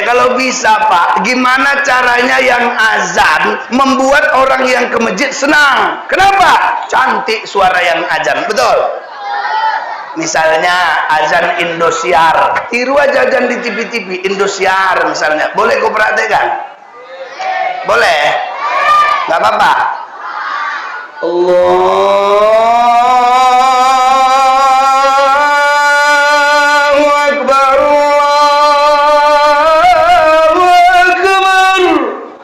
Kalau bisa Pak, gimana caranya yang azan membuat orang yang ke masjid senang? Kenapa? Cantik suara yang azan, betul? Misalnya azan Indosiar, tiru aja azan di TV-TV Indosiar misalnya. Boleh kau perhatikan? Boleh? Nggak apa-apa? Allahu Akbar, Allahu Akbar.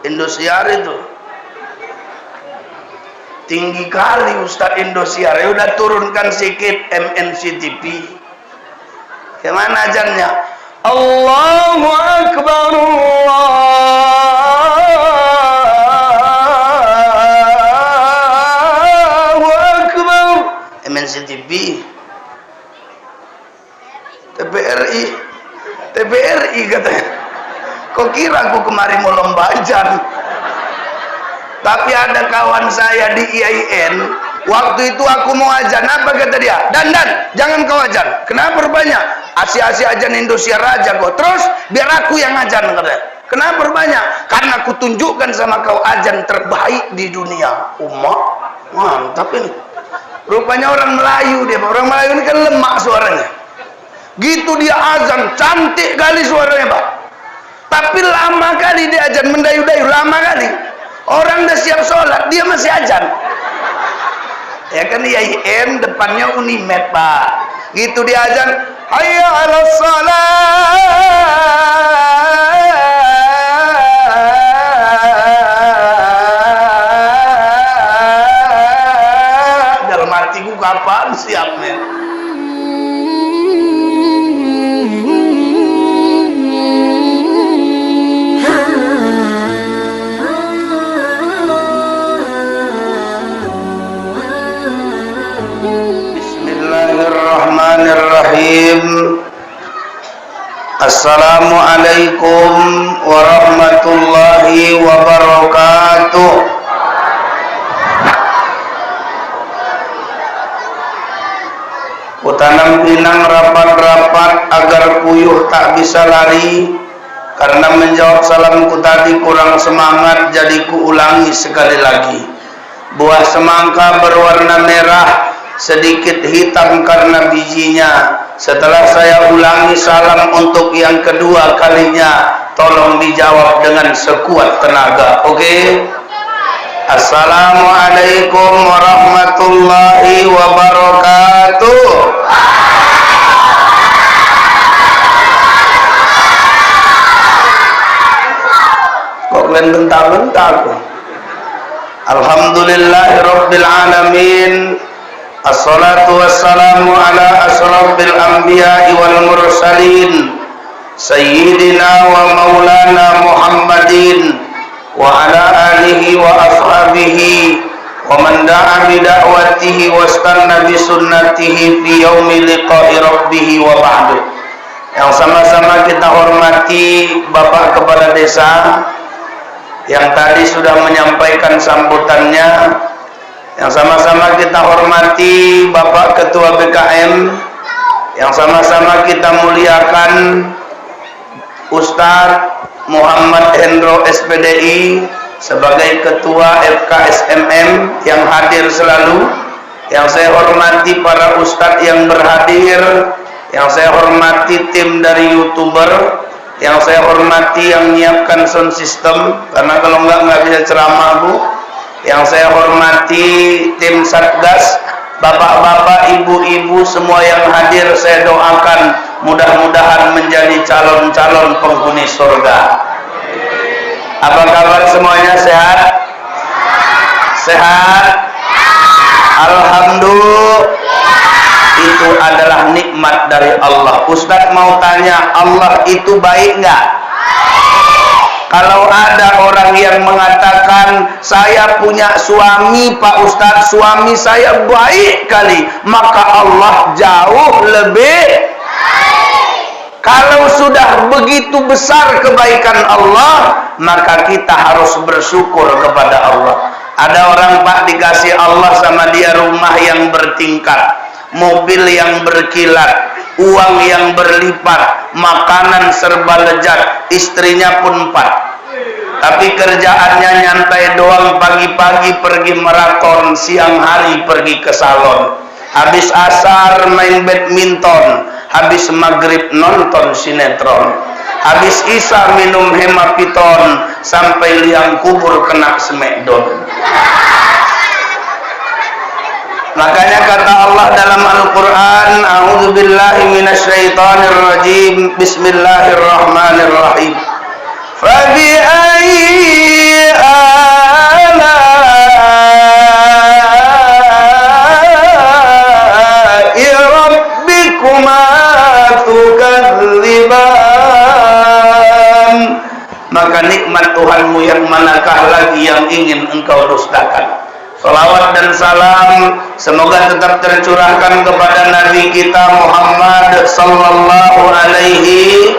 Indosiar itu tinggi kali Ustadz Indosiar. Ya udah turunkan sedikit MNC TV. Gimana azannya? Allahu Akbar, Allahu Akbar. MNC TV, TVRI katanya. Kok kira aku kemarin mau lomba azan? Tapi ada kawan saya di IAIN, waktu itu aku mau azan, apa kata dia? Dan, jangan kau azan. Kenapa banyak? Asi-asi azan Indosiar aja kok. Terus biar aku yang azan, katanya. Kenapa banyak? Karena aku tunjukkan sama kau azan terbaik di dunia. Umat, mantap ini. Rupanya orang Melayu dia. Orang Melayu ini kan lemak suaranya. Gitu dia azan, cantik kali suaranya Pak. Tapi lama kali dia azan, mendayu-dayu, lama kali. Orang udah siap sholat, dia masih azan. Ya kan IAIN depannya Unimed Pak. Gitu dia azan, hayya 'alas shalah. Dalam hatiku kapan siapnya? Bismillahirrahmanirrahim. Assalamualaikum warahmatullahi wabarakatuh. Kutanam pinang rapat-rapat agar puyuh tak bisa lari. Karena menjawab salamku tadi kurang semangat, jadi ku ulangi sekali lagi. Buah semangka berwarna merah, sedikit hitam karena bijinya. Setelah saya ulangi salam untuk yang kedua kalinya, tolong dijawab dengan sekuat tenaga. Oke? Assalamualaikum warahmatullahi wabarakatuh. Kok kalian bentar-bentar? Alhamdulillahirabbil alamin. Assalatu wassalamu ala asrafil anbiya'i wal mursalin sayyidina wa maulana Muhammadin wa ala alihi wa ashabihi wa man da'a bi da'watihi wastanna bi sunnatihi fi yaumi liqa'i rabbih wa ba'du. Yang sama-sama kita hormati Bapak Kepala Desa yang tadi sudah menyampaikan sambutannya. Yang sama-sama kita hormati Bapak Ketua BKM, yang sama-sama kita muliakan Ustadz Muhammad Hendro SPDI sebagai Ketua FKSMM yang hadir selalu. Yang saya hormati para Ustadz yang berhadir, yang saya hormati tim dari YouTuber, yang saya hormati yang menyiapkan sound system, karena kalau nggak bisa ceramah Bu. Yang saya hormati tim Satgas, bapak-bapak, ibu-ibu semua yang hadir, saya doakan mudah-mudahan menjadi calon-calon penghuni surga. Apa kabar semuanya? Sehat? Sehat? Alhamdulillah. Itu adalah nikmat dari Allah. Ustadz mau tanya, Allah itu baik nggak? Kalau ada orang yang mengatakan saya punya suami Pak Ustadz, suami saya baik kali, maka Allah jauh lebih baik. Kalau sudah begitu besar kebaikan Allah, maka kita harus bersyukur kepada Allah. Ada orang Pak dikasih Allah sama dia rumah yang bertingkat, mobil yang berkilat, uang yang berlipat, makanan serba lezat, istrinya pun 4. Tapi kerjaannya nyantai doang, pagi-pagi pergi maraton, siang hari pergi ke salon. Habis asar main badminton, habis maghrib nonton sinetron, habis isya minum hemapiton, sampai liang kubur kena smackdown. Makanya kata Allah dalam Al-Quran, a'udzubillahi minasyaitonirrajim, bismillahirrahmanirrahim. Fabi'ayyi ala'i rabbikuma tukadziban. Maka nikmat Tuhanmu yang manakah lagi yang ingin engkau dustakan? Salawat dan salam semoga tetap tercurahkan kepada Nabi kita Muhammad sallallahu alaihi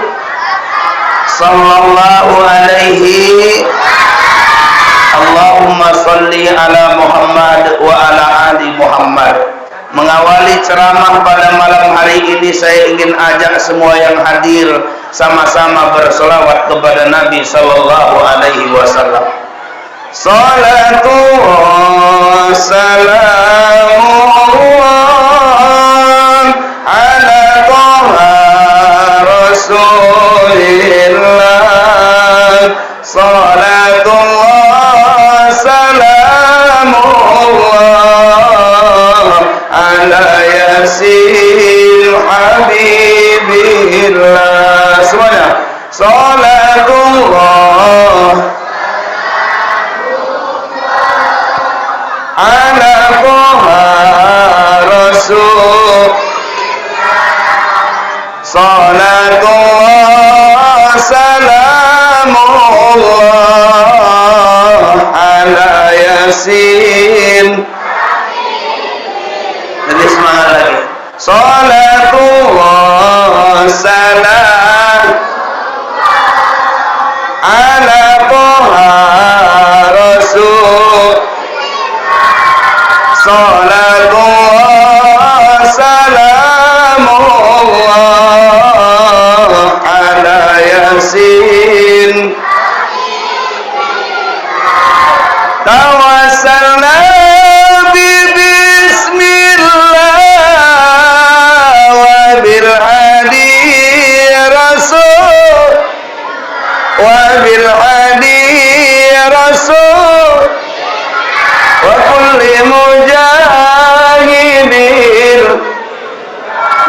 Allahumma salli ala Muhammad wa ala ali Muhammad. Mengawali ceramah pada malam hari ini, saya ingin ajak semua yang hadir sama-sama berselawat kepada Nabi sallallahu alaihi wasallam. Salatullah salamullah ala Taha Rasulillah. Salatullah salamullah ala Yasin Habibillah. Semuanya salatullah ala Taha Rasul. Salatullah salamullah ala Yasin. Jadi semangat lagi. Salatullah salam ala Taha Rasul. Salatullah salamullah ala Yasin. Tawassalna bi bismillah wa bil hadi rasul wa bil hadi rasul wa kulli mujahidin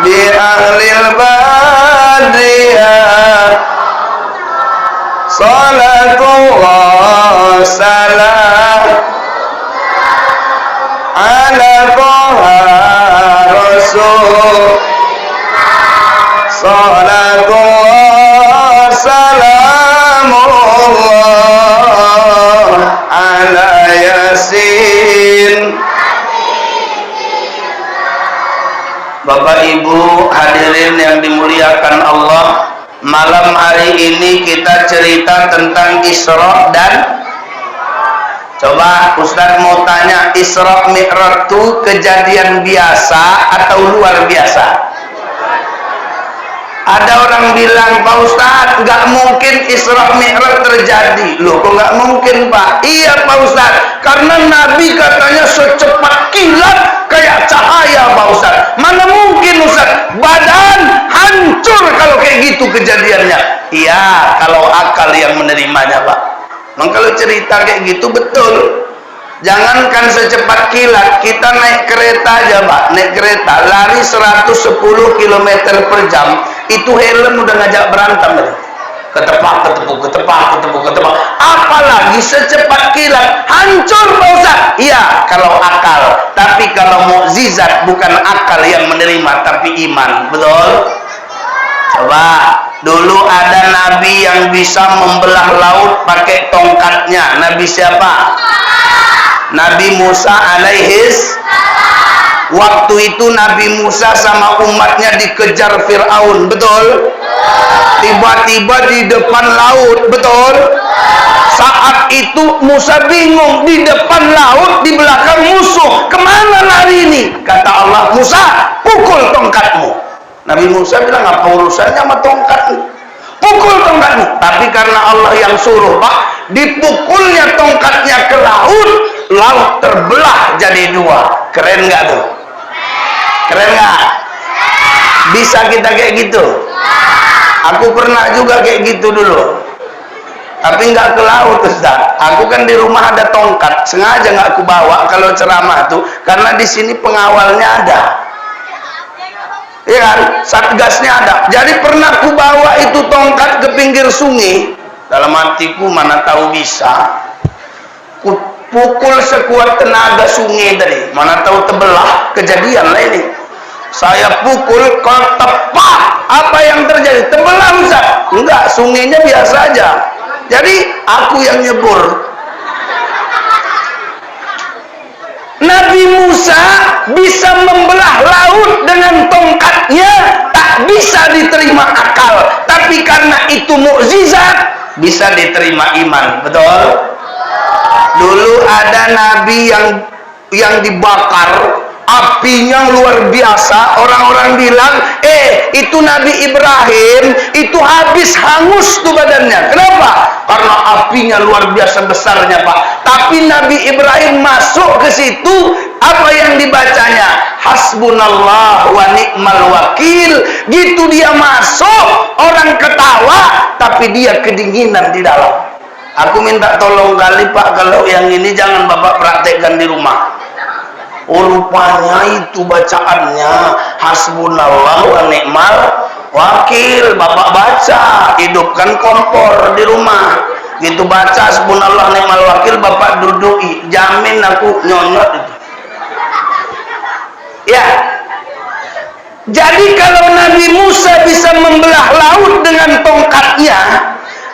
bi ahlil badriyah. Salatullah salam ala Taha Rasul. Salatullah salamullah ala Yasin. Bapak Ibu hadirin yang dimuliakan Allah, malam hari ini kita cerita tentang Isra dan coba Ustaz mau tanya, Isra Mi'raj itu kejadian biasa atau luar biasa? Ada orang bilang, Pak Ustaz, nggak mungkin Isra Mi'raj terjadi. Loh, kok nggak mungkin, Pak? Iya, Pak Ustaz, karena Nabi katanya secepat kilat kayak cahaya, Pak Ustaz. Mana mungkin, Ustaz? Badan hancur kalau kayak gitu kejadiannya. Iya, kalau akal yang menerimanya, Pak. Memang kalau cerita kayak gitu betul. Jangankan secepat kilat, kita naik kereta aja, Pak. Naik kereta, lari 110 km per jam. Itu helm udah ngajak berantem. Ketepak, ketepuk, ketepak, ketepuk, ketepak. Apalagi secepat kilat, hancur, Pak Ustaz. Iya, kalau akal. Tapi kalau mukjizat, bukan akal yang menerima, tapi iman. Betul? Coba, dulu ada nabi yang bisa membelah laut pakai tongkatnya. Nabi siapa? Nabi Musa alaihis. Waktu itu Nabi Musa sama umatnya dikejar Fir'aun, betul? Tiba-tiba di depan laut, betul? Saat itu Musa bingung, di depan laut, di belakang musuh, kemana lari ini? Kata Allah, Musa, pukul tongkatmu. Nabi Musa bilang, apa urusannya sama tongkat? Pukul tongkatmu. Tapi karena Allah yang suruh, Pak, dipukulnya tongkatnya ke laut, laut terbelah jadi dua. Keren nggak tuh? Keren nggak? Bisa kita kayak gitu? Aku pernah juga kayak gitu dulu, tapi nggak ke laut, Ustaz. Aku kan di rumah ada tongkat, sengaja nggak aku bawa kalau ceramah tuh, karena di sini pengawalnya ada, ya kan? Satgasnya ada. Jadi pernah aku bawa itu tongkat ke pinggir sungai. Dalam hatiku, mana tahu bisa. Ku pukul sekuat tenaga sungai tadi, mana tahu terbelah. Kejadian lah ini. Saya pukul, kalau tepat, apa yang terjadi? Terbelah, Ustaz? Enggak, sungainya biasa aja. Jadi aku yang nyebur. Nabi Musa bisa membelah laut dengan tongkatnya, tak bisa diterima akal. Tapi karena itu mukjizat, bisa diterima iman. Betul? Dulu ada nabi yang dibakar, apinya luar biasa. Orang-orang bilang, itu Nabi Ibrahim, itu habis hangus tuh badannya. Kenapa? Karena apinya luar biasa besarnya, Pak. Tapi Nabi Ibrahim masuk ke situ, apa yang dibacanya? Hasbunallah wa ni'mal wakil. Gitu dia masuk, orang ketawa, tapi dia kedinginan di dalam. Aku minta tolong kali, Pak, kalau yang ini jangan Bapak praktekkan di rumah. Oh, rupanya itu bacaannya hasbunallah wa ni'mal wakil. Bapak baca, hidupkan kompor di rumah. Gitu baca hasbunallah ni'mal wakil, Bapak dudui, jamin aku nyonyot itu. Ya. Jadi kalau Nabi Musa bisa membelah laut dengan tongkatnya,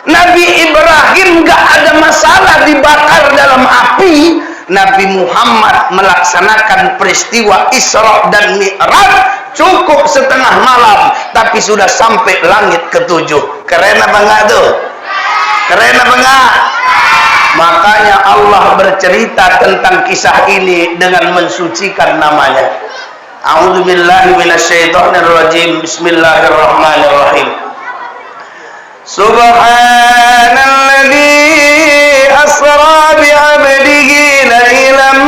Nabi Ibrahim gak ada masalah dibakar dalam api. Nabi Muhammad melaksanakan peristiwa Isra dan Mi'raj cukup setengah malam, tapi sudah sampai langit ketujuh. Keren apa enggak tuh? Keren apa enggak? Makanya Allah bercerita tentang kisah ini dengan mensucikan namanya. A'udzubillahi minasyaitonirrajim. Bismillahirrahmanirrahim. Subhanalladzi asra bi'abdihi lailan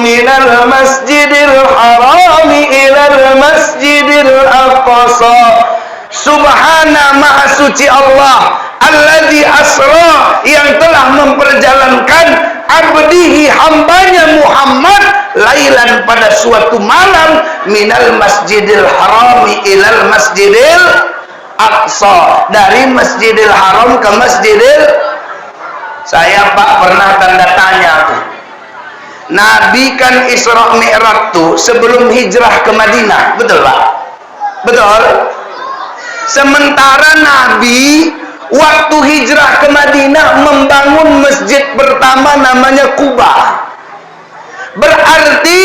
minal masjidil haram ilal masjidil aqsa. Subhana, maha suci Allah, alladzi asra, yang telah memperjalankan, abdihi, hambanya Muhammad, lailan, pada suatu malam, minal masjidil haram ilal masjidil aqsa, dari Masjidil Haram ke Masjidil. Saya, Pak, pernah tanda tanya tuh. Nabi kan Isra Mi'raj tuh sebelum hijrah ke Madinah, betul, Pak? Betul. Sementara Nabi waktu hijrah ke Madinah membangun masjid pertama namanya Quba. Berarti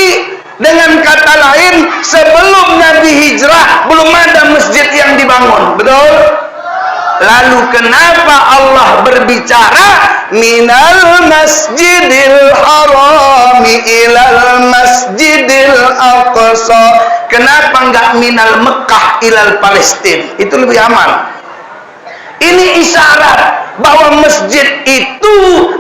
dengan kata lain, sebelum Nabi hijrah belum ada masjid yang dibangun. Betul? Lalu kenapa Allah berbicara minal masjidil harami ilal masjidil aqsa? Kenapa enggak minal Mekah ilal Palestina? Itu lebih aman. Ini isyarat bahwa masjid itu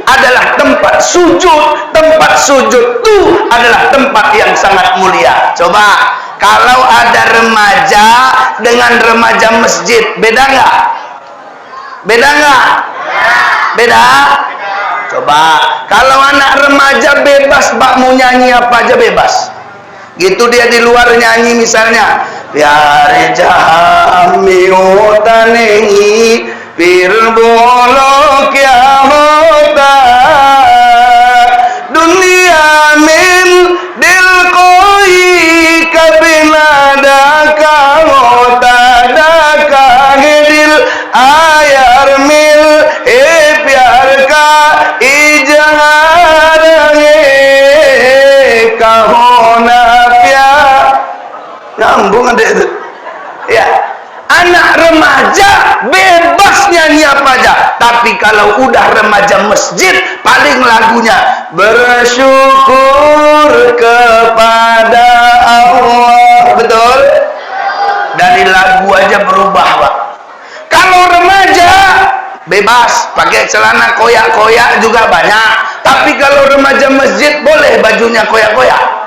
adalah tempat sujud. Tempat sujud itu adalah tempat yang sangat mulia. Coba, kalau ada remaja dengan remaja masjid, beda nggak? Beda nggak? Beda? Coba, kalau anak remaja bebas, Pak, mau nyanyi apa aja bebas. Gitu dia di luar nyanyi misalnya, प्यारे जहां में होता नहीं फिर बोलो क्या होता दुनिया में दिल कोई कभी ना डाका होता डाका है दिल आयर मिल प्यार का इजहार है कहो ना प्यार. Nyambung ada itu. Ya, anak remaja bebas nyanyi apa aja. Tapi kalau udah remaja masjid, paling lagunya bersyukur kepada Allah. Betul? Dari lagu aja berubah, Pak. Kalau remaja bebas pakai celana koyak-koyak juga banyak, tapi kalau remaja masjid boleh bajunya koyak-koyak.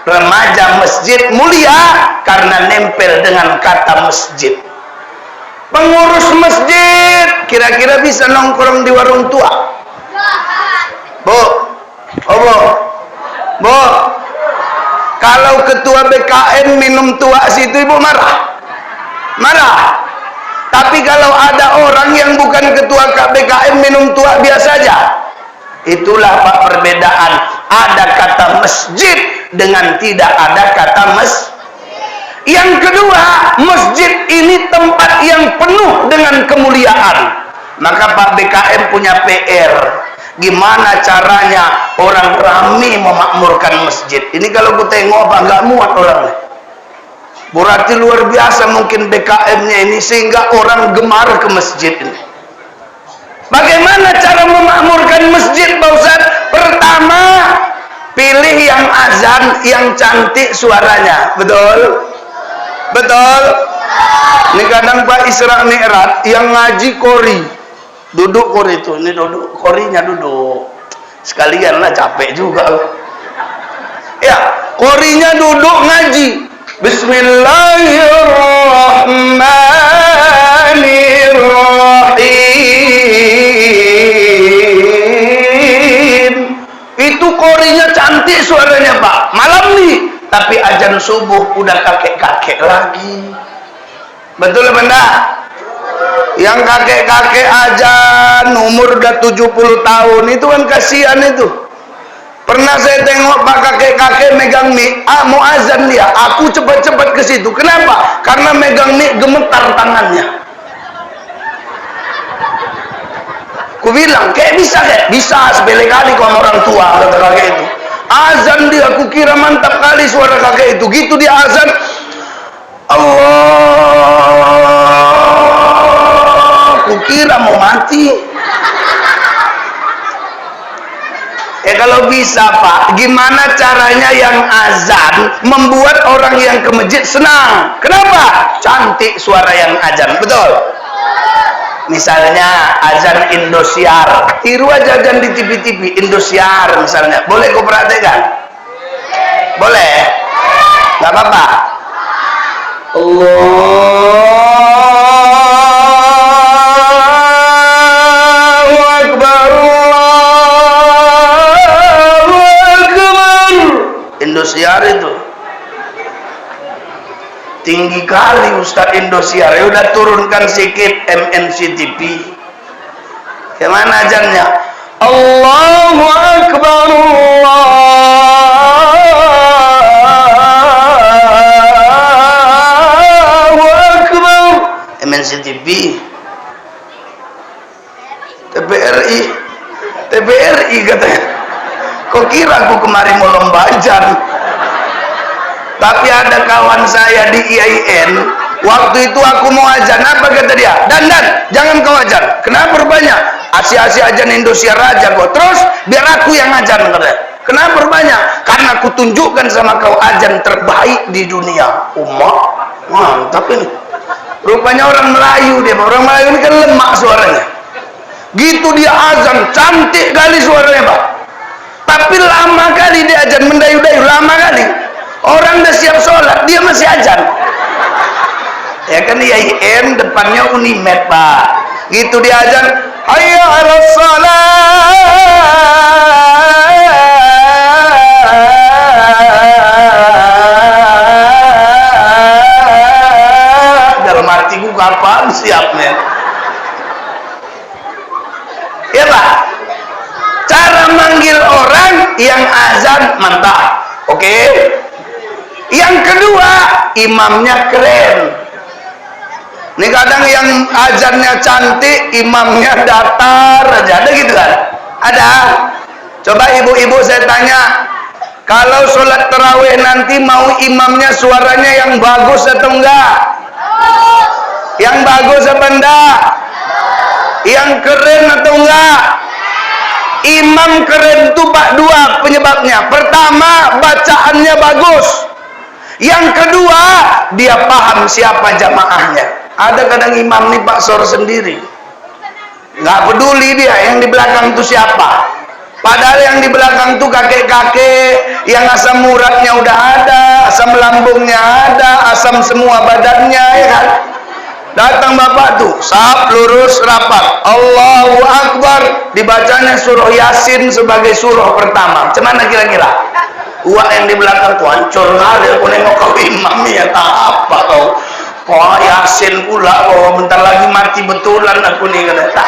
Remaja masjid mulia karena nempel dengan kata masjid. Pengurus masjid kira-kira bisa nongkrong di warung tua? Bu, oh bu, kalau ketua BKM minum tua situ ibu marah? Marah. Tapi kalau ada orang yang bukan ketua BKM minum tua biasa aja. Itulah Pak perbedaan. Ada kata masjid dengan tidak ada kata masjid. Yang kedua, masjid ini tempat yang penuh dengan kemuliaan. Maka Pak BKM punya PR. Gimana caranya orang ramai memakmurkan masjid? Ini kalau ku tengok apa nggak muat orangnya. Berarti luar biasa mungkin BKM-nya ini sehingga orang gemar ke masjid ini. Bagaimana cara memakmurkan masjid, Pak Ustaz? Pertama, pilih yang azan yang cantik suaranya. Betul? Betul? Ini kadang Pak Isra Mi'raj yang ngaji kori. Duduk kori itu, ini duduk, korinya duduk. Sekalian lah capek juga. Ya, korinya duduk ngaji. Bismillahirrahmanirrahim. Itu korinya cantik suaranya Pak. Malam nih, tapi azan subuh udah kakek-kakek lagi. Betul benda? Yang kakek-kakek azan umur udah 70 tahun itu kan kasihan itu. Pernah saya tengok Pak kakek-kakek megang mic, mau azan dia, aku cepat-cepat ke situ. Kenapa? Karena megang mic gemetar tangannya. Ku bilang, kayak bisa kayak? Bisa, sepele kali kalau orang tua, kata kakek itu. Azan dia, aku kira mantap kali suara kakek itu. Gitu dia azan, Allah, aku kira mau mati. Kalau bisa Pak, gimana caranya yang azan membuat orang yang ke masjid senang? Kenapa? Cantik suara yang azan, betul? Misalnya azan Indosiar, tiru aja azan di TV-TV Indosiar misalnya. Boleh kau perhatikan? Boleh? Gak apa-apa? Allahu Akbar. Indosiar itu tinggi kali Ustaz Indosiar. Ya udah turunkan sedikit MNC TV. Gimana ajannya? Allahu Akbar, Allahu Akbar. MNC TV, TVRI katanya. Kok kira aku kemarin mau lomba ajan? Tapi ada kawan saya di IAIN, waktu itu aku mau ajan, apa kata dia? Dan jangan kau ajan. Kenapa banyak? Asia ajan Indosiar aja kok. Terus biar aku yang ajan katanya. Kenapa banyak? Karena aku tunjukkan sama kau ajan terbaik di dunia. Mantap ini. Rupanya orang Melayu dia. Orang Melayu ini kan lemak suaranya. Gitu dia azan, cantik kali suaranya Pak. Tapi lama kali dia ajan, mendayu-dayu, lama kali. Orang udah siap sholat, dia masih ajan. Ya kan IAIN depannya Unimed Pak. Gitu dia ajan, hayya 'alas shalah. Dalam hatiku kapan siapnya? Ya Pak. Cara manggil orang yang azan mantap, oke? Yang kedua, imamnya keren. Ini kadang yang azannya cantik, imamnya datar aja, ada gitu kan? Ada. Coba ibu-ibu saya tanya, kalau sholat tarawih nanti mau imamnya suaranya yang bagus atau enggak? Yang bagus apa enggak? Yang keren atau enggak? Imam keren itu Pak dua penyebabnya. Pertama, bacaannya bagus. Yang kedua, dia paham siapa jamaahnya. Ada kadang imam nih Pak Sor sendiri, nggak peduli dia yang di belakang itu siapa. Padahal yang di belakang tuh kakek-kakek yang asam uratnya udah ada, asam lambungnya ada, asam semua badannya, ya kan? Datang bapak tuh, sahab lurus rapat, Allahu Akbar, dibacanya surah Yasin sebagai surah pertama. Cuman kira-kira uak yang di belakang tuh hancur ngali, aku nengok kau imam ya tak apa kau. Oh Yasin pula, oh bentar lagi mati betulan aku nih kata.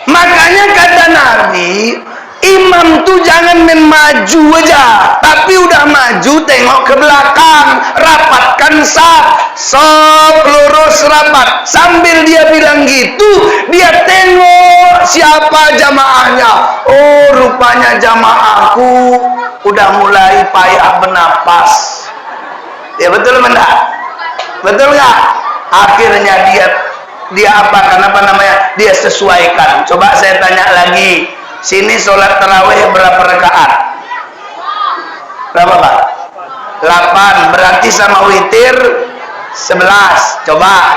Makanya kata Nabi, imam tuh jangan main maju aja, tapi udah maju tengok ke belakang, rapatkan saf lurus rapat. Sambil dia bilang gitu, dia tengok siapa jamaahnya. Oh rupanya jamaahku udah mulai payah bernapas. Ya betul enggak? Betul enggak? Akhirnya dia apa namanya, dia sesuaikan. Coba saya tanya lagi, sini sholat tarawih berapa rakaat? Berapa Pak? 8, berarti sama witir 11. Coba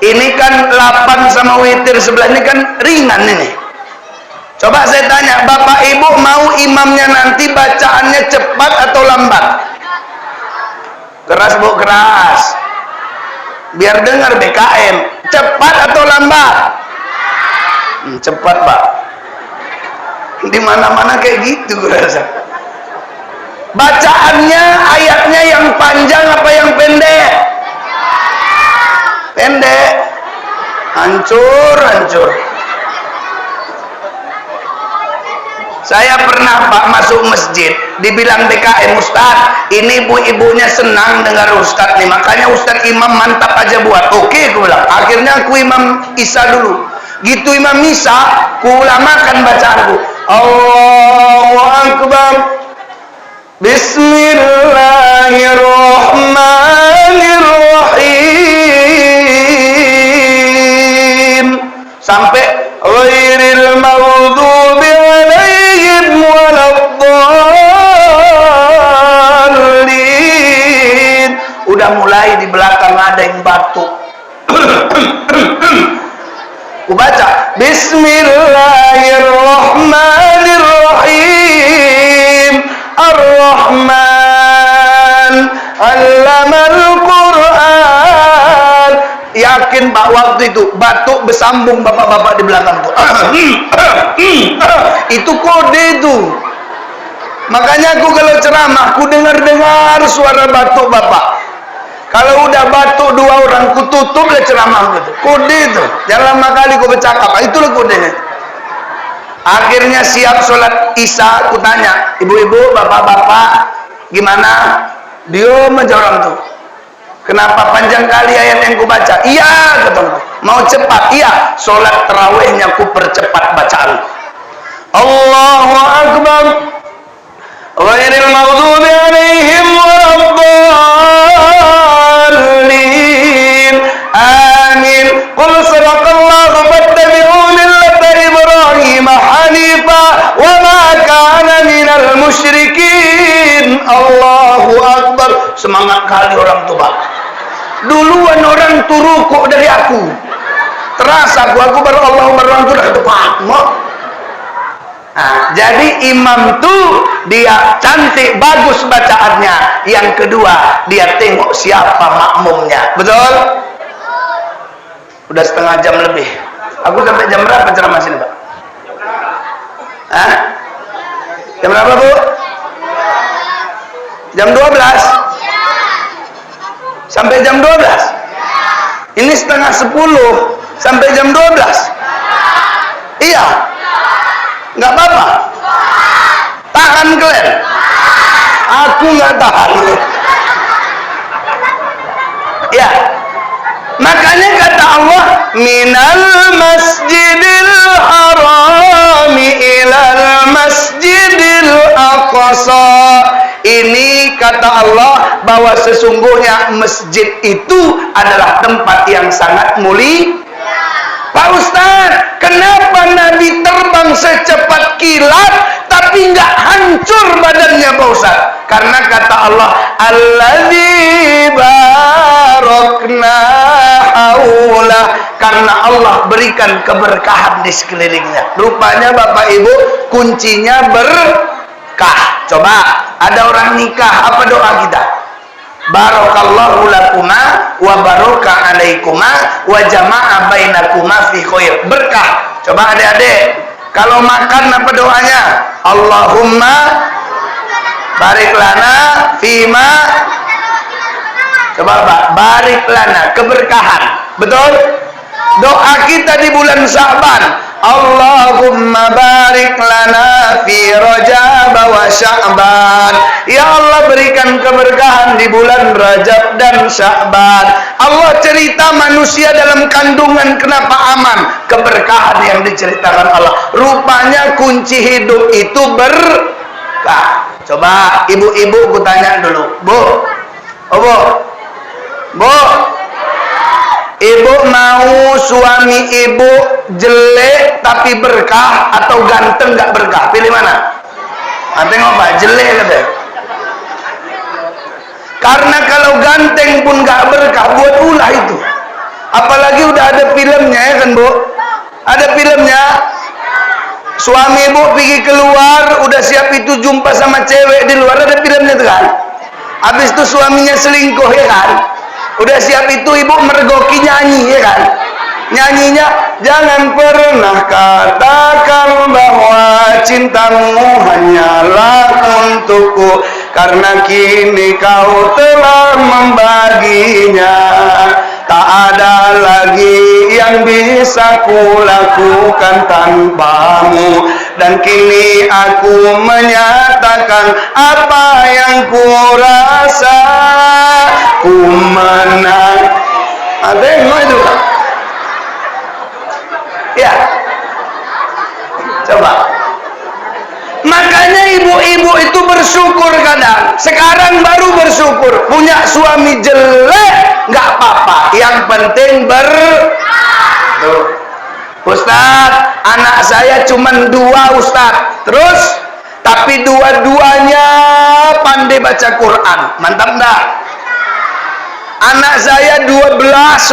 ini kan 8 sama witir 11, ini kan ringan ini. Coba saya tanya, bapak ibu mau imamnya nanti bacaannya cepat atau lambat? Keras bu, keras, biar dengar BKM. Cepat atau lambat? Cepat Pak. Di mana-mana kayak gitu gue rasa. Bacaannya ayatnya yang panjang apa yang pendek? Pendek. Hancur. Saya pernah Pak masuk masjid, dibilang BKM, Ustaz, ini ibu-ibunya senang dengar Ustaz nih, makanya Ustaz imam mantap aja buat. Oke, aku bilang. Akhirnya aku imam Isa dulu. Gitu imam Isa, ku ulamakan bacaanku. Allahu Akbar. Bismillahirrahmanirrahim. Sampai ghairil maghdubi alaihim waladdallin. Udah mulai di belakang ada yang batuk. Ku baca Bismillahirrahmanirrahim. Ar-Rahman 'allamal Qur'an. Yakin Pak waktu itu batuk bersambung bapak-bapak di belakang tuh. Itu kode itu. Makanya aku kalau ceramah aku dengar suara batuk bapak. Kalau udah batuk 2 orang ku tutup lah ceramah gitu. Kode itu. Jangan lama kali ku bercakap. Itulah kodenya. Akhirnya siap sholat Isya, aku tanya, ibu-ibu, bapak-bapak, gimana? Diam aja orang tuh. Kenapa panjang kali ayat yang ku baca? Iya, kata aku. Mau cepat? Iya. Sholat tarawihnya ku percepat bacaan. Allahu Akbar. Ghairil maghdubi alaihim waladdallin. Amin. Qul sadaqallahu fattabi'u millata Ibrahim hanifa wa ma kana minal musyrikin. Allahu Akbar. Semangat kali orang tua Pak. Duluan orang tuh rukuk dari aku. Terasa aku baru Allahu Akbar tuh dah tepat. Nah, jadi imam tuh dia cantik bagus bacaannya. Yang kedua, dia tengok siapa makmumnya. Betul? Udah setengah jam lebih. Aku sampai jam berapa ceramah sini, Pak? Hah? Jam berapa, Bu? Jam 12? Sampai jam 12? Ini setengah 10 sampai jam 12? Iya. Nggak apa-apa? Tahan kalian? Aku nggak tahan. Ya. Makanya kata Allah, minal masjidil harami ilal masjidil aqsa. Ini kata Allah bahwa sesungguhnya masjid itu adalah tempat yang sangat mulia. Pak Ustaz, kenapa Nabi terbang secepat kilat tapi nggak hancur badannya Pak Ustaz. Karena kata Allah, alladzi barakna haulah, karena Allah berikan keberkahan di sekelilingnya. Rupanya Bapak Ibu, kuncinya berkah. Coba, ada orang nikah, apa doa kita? Barakallahu lakuma wa baraka alaikuma wa jama'a bainakuma fi khair. Berkah. Coba adik-adik, kalau makan apa doanya? Allahumma barik lana fima. Coba Pak, barik lana, keberkahan. Betul? Doa kita di bulan Sya'ban, Allahumma barik lana fi Rajab wa Sya'ban. Ya Allah, berikan keberkahan di bulan Rajab dan Sya'ban. Allah cerita manusia dalam kandungan kenapa aman? Keberkahan yang diceritakan Allah. Rupanya kunci hidup itu berkah. Coba ibu-ibu ku tanya dulu, Bu. Oh, Bu, ibu mau suami ibu jelek tapi berkah atau ganteng gak berkah? Pilih mana? Tengok Pak, jelek katanya. Karena kalau ganteng pun gak berkah, buat ulah itu. Apalagi udah ada filmnya ya kan Bu? Ada filmnya. Suami ibu pergi keluar, udah siap itu jumpa sama cewek di luar, ada filmnya tuh kan? Habis itu suaminya selingkuh ya kan? Udah siap itu ibu mergoki nyanyi ya kan? Nyanyinya, jangan pernah katakan bahwa cintamu hanyalah untukku, karena kini kau telah membaginya. Tak ada lagi yang bisa kulakukan tanpamu, dan kini aku menyatakan apa yang ku rasa. Ku menang. Ada yang mau itu? Ya. Coba. Makanya ibu-ibu itu bersyukur kadang. Sekarang baru bersyukur. Punya suami jelek, nggak apa-apa. Yang penting Ustaz, anak saya cuma 2 Ustaz. Terus, tapi dua-duanya pandai baca Quran. Mantap enggak? Anak saya 12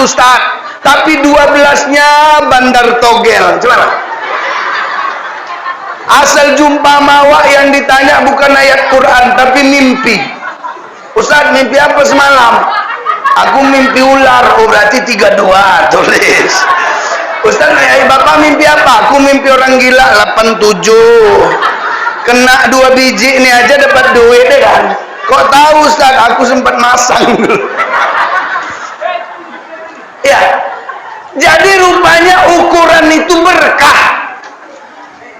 Ustaz, tapi 12-nya bandar togel. Gimana? Asal jumpa mawak yang ditanya bukan ayat Quran tapi mimpi. Ustaz, mimpi apa semalam? Aku mimpi ular. Oh, berarti 32. Tulis. Ustaz, bapak mimpi apa? Aku mimpi orang gila. 87. Kena 2 biji ini aja dapat duit deh kan? Kok tahu Ustaz? Aku sempat masang dulu. Ya. Jadi rupanya ukuran itu berkah.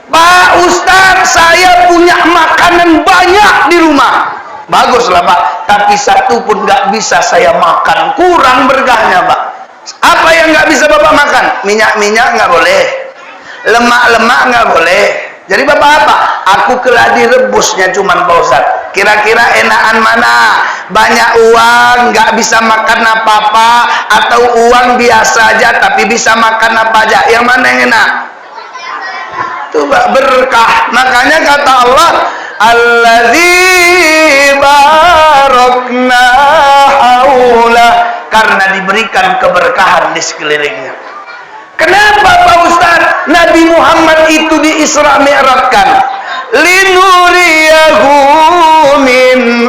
Pak Ustaz, saya punya makanan banyak di rumah. Baguslah Pak, tapi satu pun nggak bisa saya makan. Kurang berkahnya Pak. Apa yang nggak bisa Bapak makan? Minyak-minyak nggak boleh, lemak-lemak nggak boleh. Jadi Bapak apa? Aku keladi rebusnya cuman Pak Ustaz. Kira-kira enakan mana? Banyak uang nggak bisa makan apa-apa, atau uang biasa aja tapi bisa makan apa aja? Yang mana yang enak? Berkah. Makanya kata Allah, alladzi barakna haula, karena diberikan keberkahan di sekelilingnya. Kenapa Pak Ustaz Nabi Muhammad itu di Isra Mi'rajkan? Linuriyahu min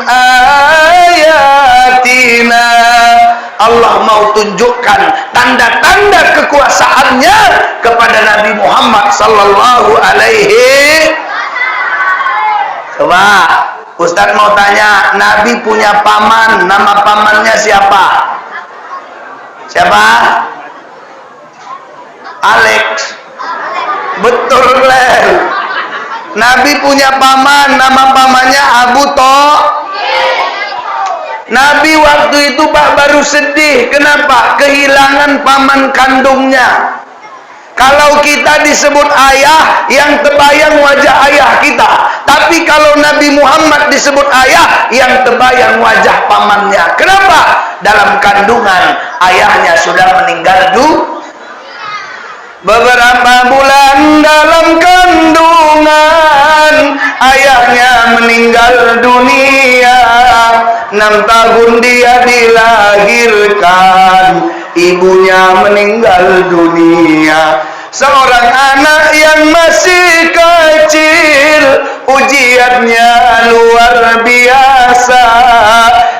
ayatina. Allah mau tunjukkan tanda-tanda kekuasaannya kepada Nabi Muhammad sallallahu alaihi. Coba Ustaz mau tanya, Nabi punya paman, nama pamannya siapa? Siapa? Alex. Betul Len. Nabi punya paman, nama pamannya Abu Nabi waktu itu Pak baru sedih. Kenapa? Kehilangan paman kandungnya. Kalau kita disebut ayah, yang terbayang wajah ayah kita. Tapi kalau Nabi Muhammad disebut ayah, yang terbayang wajah pamannya. Kenapa? Dalam kandungan ayahnya sudah meninggal dulu. Beberapa bulan dalam kandungan, ayahnya meninggal dunia. 6 tahun dia dilahirkan, ibunya meninggal dunia. Seorang anak yang masih kecil, ujiannya luar biasa.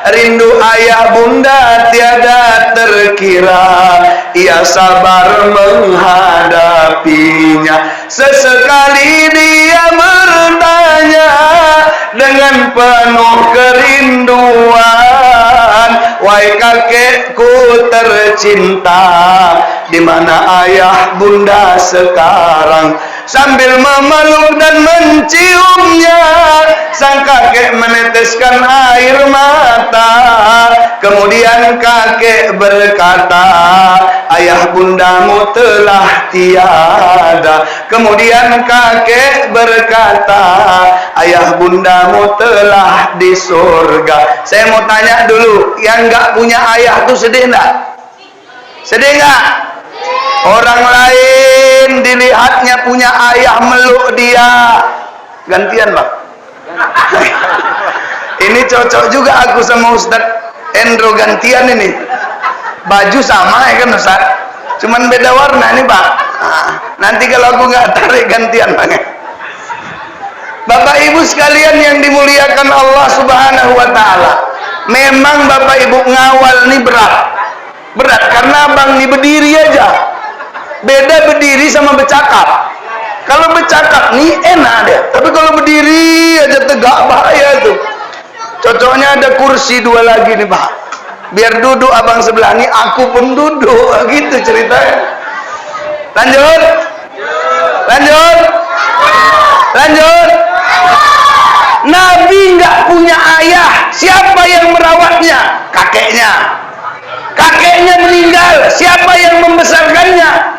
Rindu ayah bunda tiada terkira, ia sabar menghadapinya. Sesekali dia bertanya dengan penuh kerinduan, wahai kakekku tercinta, di mana ayah bunda sekarang? Sambil memeluk dan menciumnya, sang kakek meneteskan air mata. Kemudian kakek berkata, ayah bundamu telah tiada. Kemudian kakek berkata, ayah bundamu telah di surga. Saya mau tanya dulu, yang nggak punya ayah tuh sedih nggak? Sedih nggak? Orang lain dilihatnya punya ayah meluk dia. Gantian bang. Ini cocok juga aku sama Ustadz Endro gantian ini. Baju sama ya kan Ustaz, cuman beda warna nih bang. Nanti kalau aku nggak tarik gantian bang. Bapak ibu sekalian yang dimuliakan Allah subhanahu wa ta'ala, memang bapak ibu ngawal nih berat karena abang nih berdiri aja. Beda berdiri sama bercakap. Kalau bercakap nih enak dia, tapi kalau berdiri aja tegak, bahaya tuh. Cocoknya ada kursi 2 lagi nih pak, biar duduk abang sebelah nih, aku pun duduk, gitu ceritanya. Lanjut. Nabi nggak punya ayah, siapa yang merawatnya? Kakeknya. Kakeknya meninggal, siapa yang membesarkannya?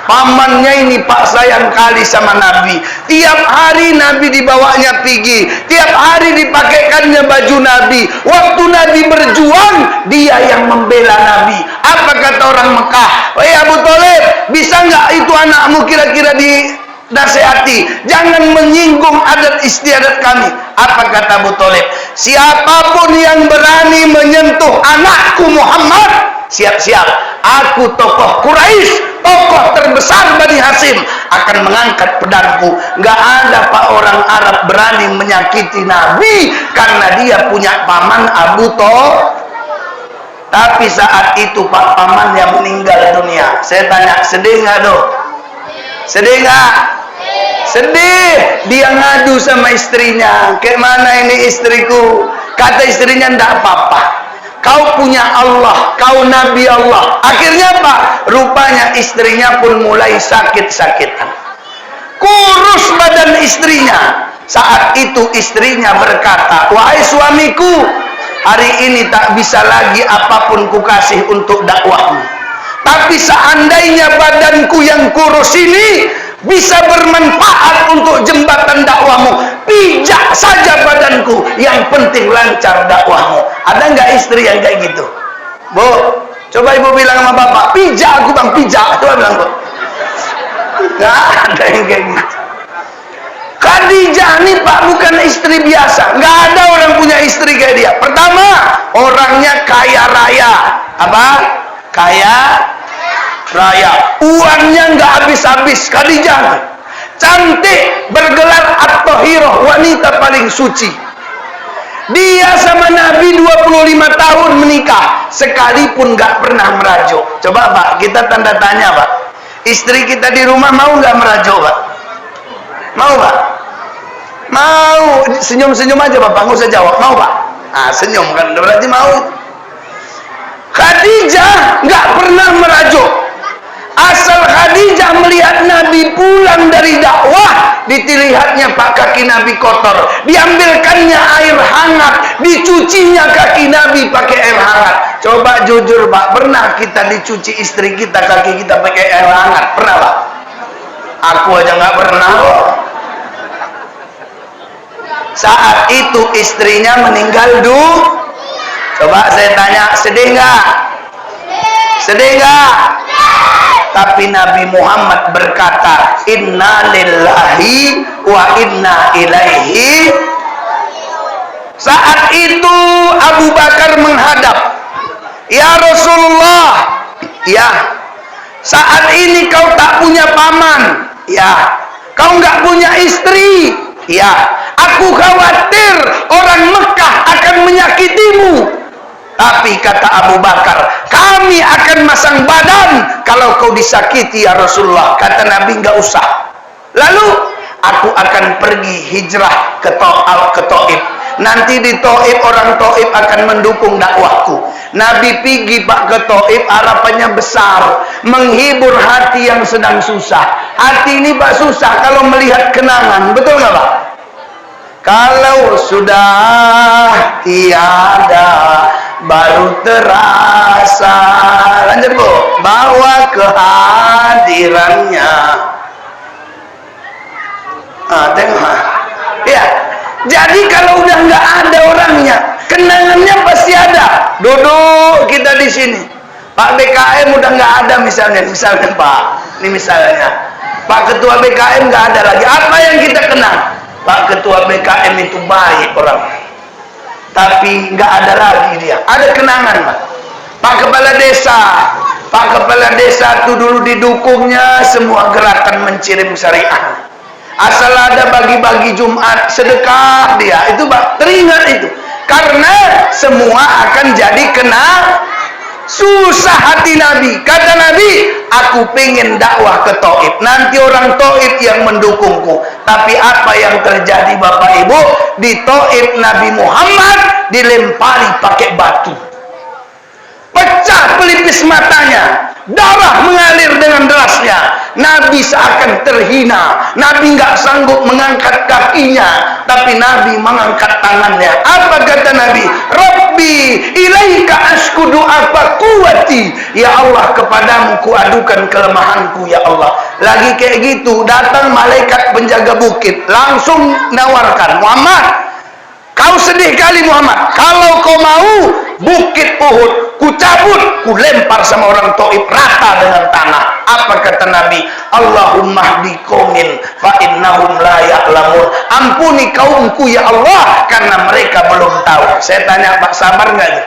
Pamannya ini pak sayang kali sama Nabi. Tiap hari Nabi dibawanya pergi, tiap hari dipakaikannya baju Nabi. Waktu Nabi berjuang, dia yang membela Nabi. Apa kata orang Mekah? Wahai Abu Thalib, bisa nggak itu anakmu kira-kira dinasehati, jangan menyinggung adat istiadat kami. Apa kata Abu Thalib? Siapapun yang berani menyentuh anakku Muhammad, siap-siap, aku tokoh Quraisy, tokoh terbesar Bani Hashim, akan mengangkat pedangku. Nggak ada pak orang Arab berani menyakiti Nabi karena dia punya paman Abu Thalib. Tapi saat itu pak paman yang meninggal dunia, saya tanya, sedih nggak dong? Sedih nggak? Sedih. Dia ngadu sama istrinya, kayak mana ini istriku? Kata istrinya, ndak apa-apa, kau punya Allah, kau Nabi Allah. Akhirnya apa? Rupanya istrinya pun mulai sakit-sakitan, kurus badan istrinya. Saat itu istrinya berkata, wahai suamiku, hari ini tak bisa lagi apapun kukasih untuk dakwahmu, tapi seandainya badanku yang kurus ini bisa bermanfaat untuk jembatan dakwahmu, pijak saja badanku, yang penting lancar dakwahmu. Ada nggak istri yang kayak gitu? Bu, coba ibu bilang sama bapak, pijak aku bang, pijak. Coba bilang bu. Nggak ada yang kayak gitu. Khadijah nih pak bukan istri biasa. Nggak ada orang punya istri kayak dia. Pertama, orangnya kaya raya. Apa? Kaya raya, uangnya nggak habis-habis. Khadijah cantik, bergelar at-thahirah, wanita paling suci. Dia sama Nabi 25 tahun menikah, sekalipun nggak pernah merajuk. Coba pak, kita tanda tanya pak, istri kita di rumah mau nggak merajuk pak? Mau pak? Mau. Senyum-senyum aja bapak, nggak usah jawab. Mau pak? Nah senyum kan berarti mau. Khadijah nggak pernah merajuk. Asal Khadijah melihat Nabi pulang dari dakwah, dilihatnya pak kaki Nabi kotor, diambilkannya air hangat, dicucinya kaki Nabi pakai air hangat. Coba jujur pak, pernah kita dicuci istri kita kaki kita pakai air hangat? Pernah pak? Aku aja nggak pernah kok. Saat itu istrinya meninggal dunia. Coba saya tanya, sedih nggak? Sedih nggak? tapi Nabi Muhammad berkata, inna lillahi wa inna ilaihi. Saat itu Abu Bakar menghadap, ya Rasulullah, ya, saat ini kau tak punya paman, ya, kau nggak punya istri, ya, aku khawatir orang Mekah akan menyakitimu. Tapi kata Abu Bakar, kami akan masang badan kalau kau disakiti ya Rasulullah. Kata Nabi, nggak usah. Lalu aku akan pergi hijrah ke Taif. Nanti di Taif orang Taif akan mendukung dakwahku. Nabi pergi Pak ke Taif, harapannya besar, menghibur hati yang sedang susah. Hati ini Pak susah kalau melihat kenangan, betul nggak Pak? Kalau sudah tiada baru terasa, lanjut Bu, bawa kehadirannya. Tengok ya. Jadi kalau udah nggak ada orangnya, kenangannya pasti ada. Duduk kita di sini, Pak BKM udah nggak ada misalnya Pak, ini misalnya Pak Ketua BKM nggak ada lagi, apa yang kita kenang? Pak Ketua BKM itu baik orang, tapi nggak ada lagi dia. Ada kenangan Pak. Pak Kepala Desa itu dulu didukungnya semua gerakan mencirim syariah. Asal ada bagi-bagi Jumat sedekah dia, itu Pak, teringat itu. Karena semua akan jadi kena susah hati Nabi. Kata Nabi, aku pengen dakwah ke Taif, nanti orang Taif yang mendukungku. Tapi apa yang terjadi Bapak Ibu? Di Taif Nabi Muhammad dilempari pakai batu, pecah pelipis matanya, darah mengalir dengan derasnya. Nabi seakan terhina. Nabi nggak sanggup mengangkat kakinya, tapi Nabi mengangkat tangannya. Apa kata Nabi? Rabbi ilaika askudu apa kuwati. Ya Allah, kepadamu kuadukan kelemahanku ya Allah. Lagi kayak gitu, datang malaikat penjaga bukit, langsung nawarkan, Muhammad, kau sedih kali Muhammad, kalau kau mau bukit Uhud ku cabut, ku lempar sama orang Taif rata dengan tanah. Apa kata Nabi? Allahumma hdi qaumin fa innahum la ya'lamun. Ampuni kaumku ya Allah, karena mereka belum tahu. Saya tanya Pak, sabar nggak nih?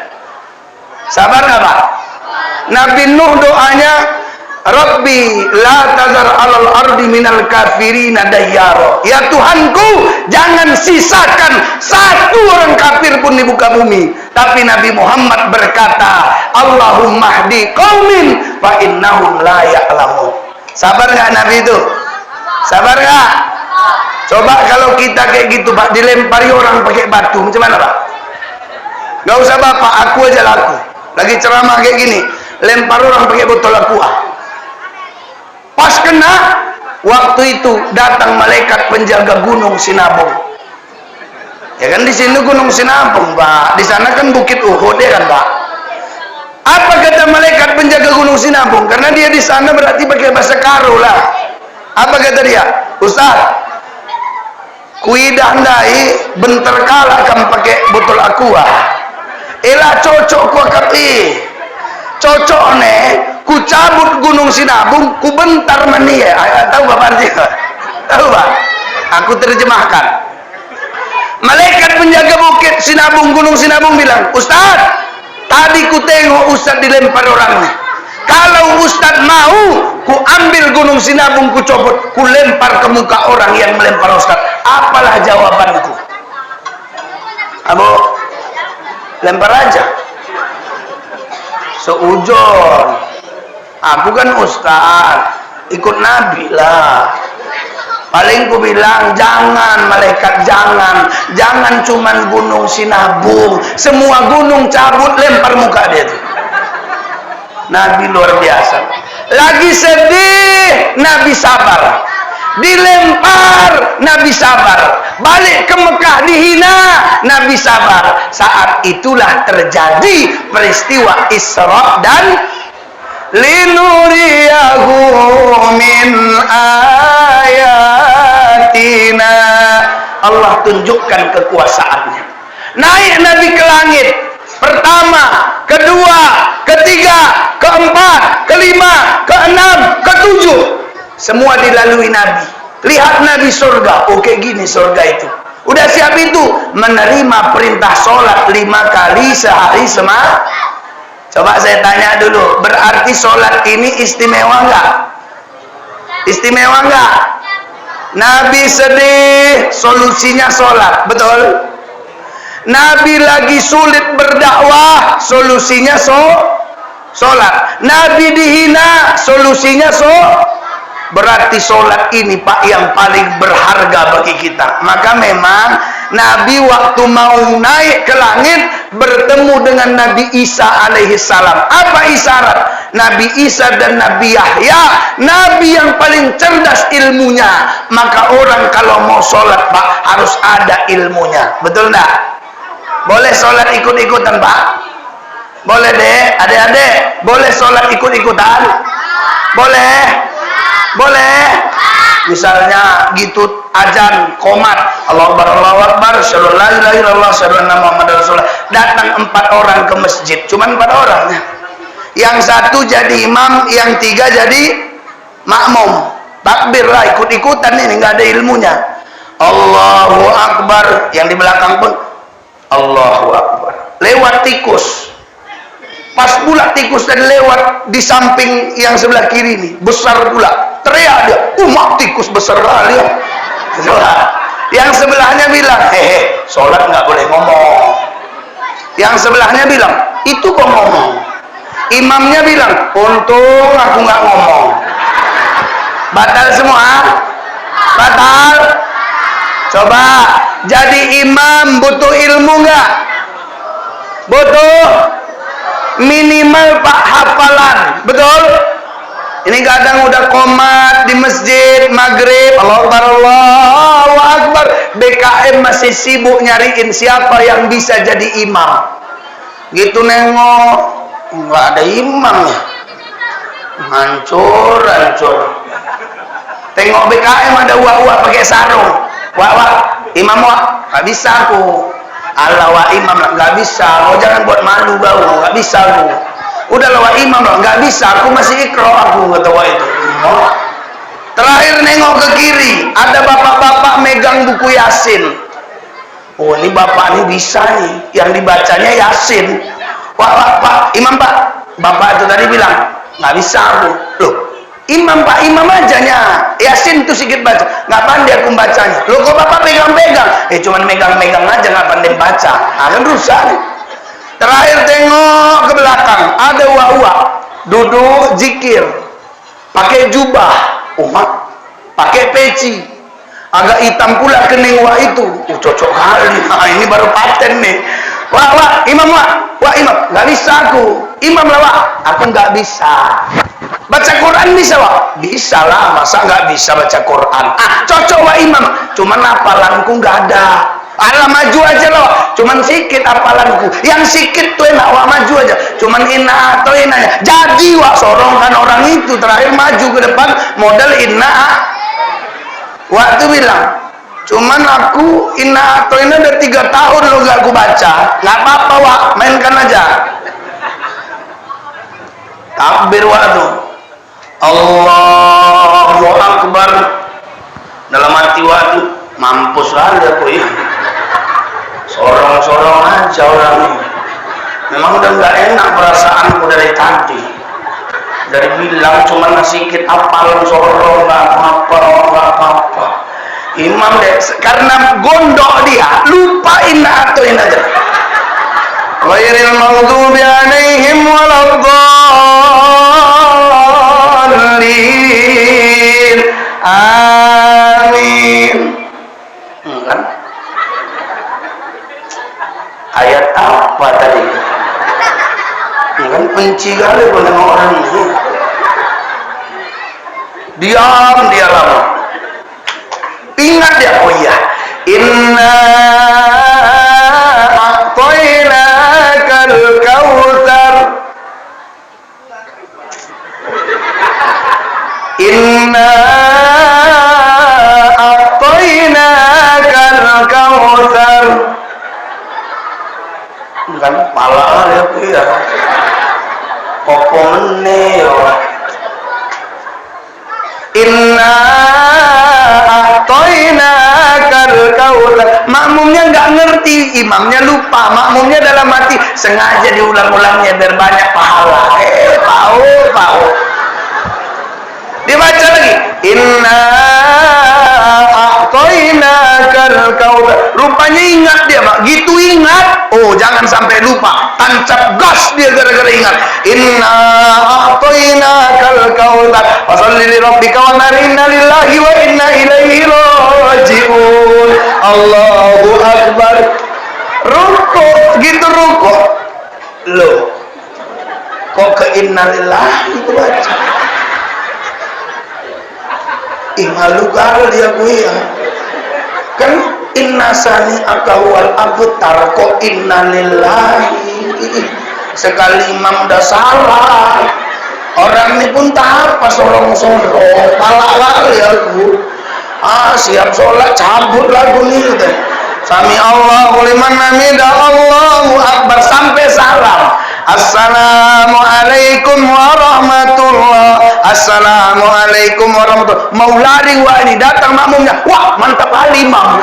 Sabar nggak Pak? Nabi Nuh doanya, Rabbi la tazar alal ardi minal kafirina dayyara. Ya Tuhanku, jangan sisakan satu orang kafir pun di muka bumi. Tapi Nabi Muhammad berkata, Allahumma hdi qaumin fa innahum la ya'lamun. Sabar nggak Nabi itu? Sabar nggak? Coba kalau kita kayak gitu Pak, dilempari orang pakai batu, macam mana Pak? Nggak usah Bapak, aku aja laku. Lagi ceramah kayak gini, lempar orang pakai botol aqua. Pas kena, waktu itu datang malaikat penjaga gunung Sinabung. Ya kan di sini gunung Sinabung Pak, di sana kan bukit Uhud ya kan Pak. Apa kata malaikat penjaga gunung Sinabung? Karena dia di sana berarti pakai bahasa Karo lah. Apa kata dia? Ustaz, kuidandai bentar kala kan pakai botol aqua. Elah cocok ku akapi. Cocok nih, ku cabut gunung Sinabung, ku bentar mani ya. Tahu Bapak artinya? Tahu Pak? Aku terjemahkan. Malaikat penjaga bukit Sinabung, gunung Sinabung bilang, Ustaz, tadi ku tengok Ustaz dilempar orangnya. Kalau Ustaz mau, ku ambil gunung Sinabung, ku copot, ku lempar ke muka orang yang melempar Ustaz. Apalah jawabanku? Abu, lempar aja. Seujon. Aku kan Ustaz, ikut Nabi lah. Paling ku bilang, jangan malaikat, jangan cuman gunung Sinabung, semua gunung cabut lempar muka dia tuh. Nabi luar biasa. Lagi sedih, Nabi sabar. Dilempar, Nabi sabar. Balik ke Mekah dihina, Nabi sabar. Saat itulah terjadi peristiwa Isra dan linuriyahu min ayatina. Allah tunjukkan kekuasaannya. Naik Nabi ke langit, pertama, kedua, ketiga, keempat, kelima, keenam, ketujuh. Semua dilalui Nabi. Lihat Nabi surga. Oke, gini surga itu. Udah siap itu menerima perintah sholat 5 kali sehari semalam. Coba saya tanya dulu, berarti sholat ini istimewa enggak? Istimewa enggak? Nabi sedih, solusinya sholat, betul? Nabi lagi sulit berdakwah, solusinya sholat. Nabi dihina, solusinya berarti sholat ini Pak yang paling berharga bagi kita. Maka memang Nabi waktu mau naik ke langit bertemu dengan Nabi Isa alaihi salam. Apa isyarat? Nabi Isa dan Nabi Yahya, Nabi yang paling cerdas ilmunya. Maka orang kalau mau sholat Pak harus ada ilmunya. Betul enggak? Boleh sholat ikut-ikutan Pak? Boleh deh, adik-adik. Boleh sholat ikut-ikutan? Boleh? Boleh. Misalnya gitu azan qomat, Allahu Akbar Allahu Akbar, asyhadu an la ilaha illallah, asyhadu anna Muhammadar Rasulullah. Datang 4 orang ke masjid, cuman 4 orang. Yang 1 jadi imam, yang 3 jadi makmum. Takbir lah, ikut-ikutan ini, nggak ada ilmunya. Allahu Akbar, yang di belakang pun Allahu Akbar. Lewat tikus. Pas pula tikus tadi lewat di samping yang sebelah kiri ini, besar pula. Teriak dia, umat tikus besar kali ya. Yang sebelahnya bilang, hehe, sholat nggak boleh ngomong. Yang sebelahnya bilang, itu kok ngomong. Imamnya bilang, untung aku nggak ngomong. Batal semua? Batal? Coba, jadi imam butuh ilmu nggak? Butuh minimal Pak hafalan, betul? Ini kadang udah qomat di masjid maghrib, Allahu Akbar Allahu Akbar, BKM masih sibuk nyariin siapa yang bisa jadi imam. Gitu nengok, nggak ada imamnya, hancur. Tengok BKM ada uak pakai sarung, wak imam wak, nggak bisa aku. Allah wa imam nggak bisa, kau jangan buat malu bau, nggak bisa aku. Udah lawa imam lah, nggak bisa, aku masih ikro aku nggak tahu itu. Terakhir nengok ke kiri, ada bapak-bapak megang buku Yasin. Oh ini bapak ini bisa nih, yang dibacanya Yasin. Wah Pak Imam Pak, bapak itu tadi bilang nggak bisa aku. Loh imam Pak, imam ajanya Yasin tuh sedikit baca, nggak pandai aku bacanya. Loh kok bapak pegang-pegang? Cuman megang-megang aja nggak pandai baca. Akan rusak nih. Terakhir tengok ke belakang, ada uak-uak duduk zikir, pakai jubah, umat, pakai peci, agak hitam pula kening uak itu. Cocok kali, nah, ini baru paten nih. Wah imam imam, nggak bisa aku. Imam lah aku nggak bisa. Baca Quran bisa wak? Bisa lah, masa nggak bisa baca Quran? Cocok wak imam, cuman hafalanku nggak ada. Allah maju aja loh, cuman sikit apalanku. Yang sikit tuh enak wak maju aja, cuman inna atau inanya. Jadi wak sorongkan orang itu terakhir maju ke depan modal inna. Waktu bilang, cuman aku inna atau inna udah 3 tahun lo gak aku baca. Nggak apa-apa wak, mainkan aja. Takbir waktu Allahu Akbar. Dalam hati waktu mampus lah aku ya. Sorong-sorong aja orang ini. Memang udah nggak enak perasaanku dari tadi. Dari bilang cuma sedikit apal sorong nggak apa-apa. Imam deh, karena gondok dia lupa inna atau inna aja. Ghairil maghdubi alaihim waladdallin. Amin. Kan? Ayat apa tadi? Kan benci kali dengan orang ini. Diam dia lama. Ingat dia, oh iya, inna a'tainakal kautsar. Inna a'tainakal kautsar. Kan pala ya. nih. Inna a'toina kal kautsar. Makmumnya nggak ngerti, imamnya lupa, makmumnya dalam hati sengaja diulang-ulangnya biar banyak pahala. Tahu. Dibaca lagi. Inna a'toina kal kautsar. Rupanya ingat dia, Pak. Gitu ingat. Oh, jangan sampai lupa. Tancap gas dia gara-gara ingat. Inna a'toina kal kautsar. Fasholli li rabbika wanhar. Inna lillahi wa inna ilaihi raji'un. Allahu akbar. Rukuk, gitu rukuk. Loh. Kok ke innalillahi itu baca? Malu kali dia ya. Kan inna sani akawal abtar, kok innalillahi. Sekali imam udah salah, orang ini pun tak apa sorong-sorong pala ya Bu. Siap sholat cabut lagu nih teh. Sami Allahu liman hamidah, Allahu akbar sampai salam. Assalamualaikum warahmatullah. Assalamualaikum warahmatullah. Mau lari wah ini datang makmumnya. Wah mantap kali imam.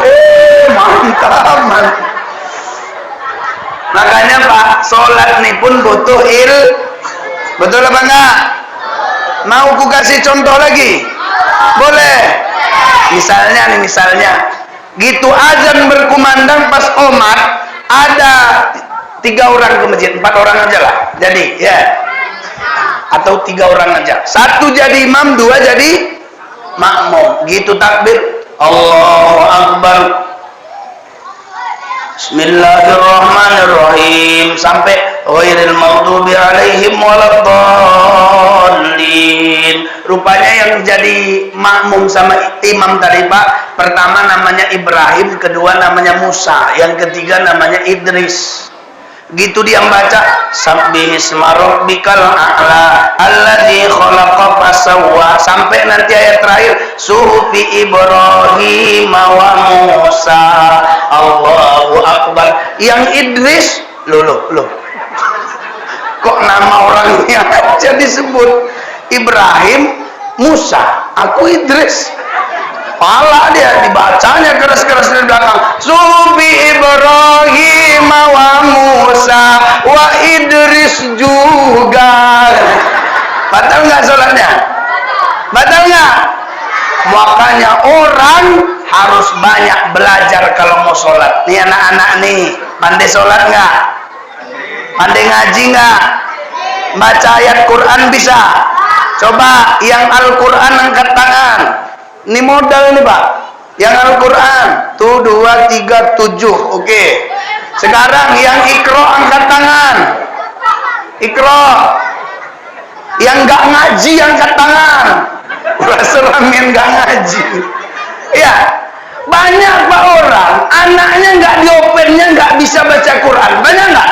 Mantap. Makanya Pak, sholat nih pun butuh betul apa enggak? Mau ku kasih contoh lagi? Boleh? Misalnya gitu azan berkumandang pas Omar ada 3 orang ke masjid, 4 orang aja lah jadi ya, atau 3 orang aja, 1 jadi imam, 2 jadi makmum, gitu takbir Allahu akbar, bismillahirrahmanirrahim sampai ghairil maghdubi alaihim waladdallin. Rupanya yang jadi makmum sama imam tadi Pak, pertama namanya Ibrahim, kedua namanya Musa, yang ketiga namanya Idris. Gitu dia baca sabbihisma rabbikal a'la alladzi khalaqa fasawwa sampai nanti ayat terakhir suhufi Ibrahim wa Musa. Allahu akbar. Yang Idris loh kok nama orangnya aja disebut Ibrahim, Musa, aku Idris. Pala dia dibacanya keras-keras di belakang. Subi Ibrahim wa Musa wa Idris juga. Batal nggak sholatnya? Batal nggak? Makanya orang harus banyak belajar kalau mau sholat. Nih anak-anak nih, pandai sholat nggak? Pandai ngaji nggak? Baca ayat Quran bisa? Coba yang Al-Quran angkat tangan. Ini modal nih Pak, yang Al-Quran tuh 2, 3, 7, oke. Sekarang yang Iqra angkat tangan. Iqra. Yang nggak ngaji angkat tangan. Rasulamin nggak ngaji. Ya, banyak Pak orang, anaknya nggak diopennya nggak bisa baca Quran, banyak nggak?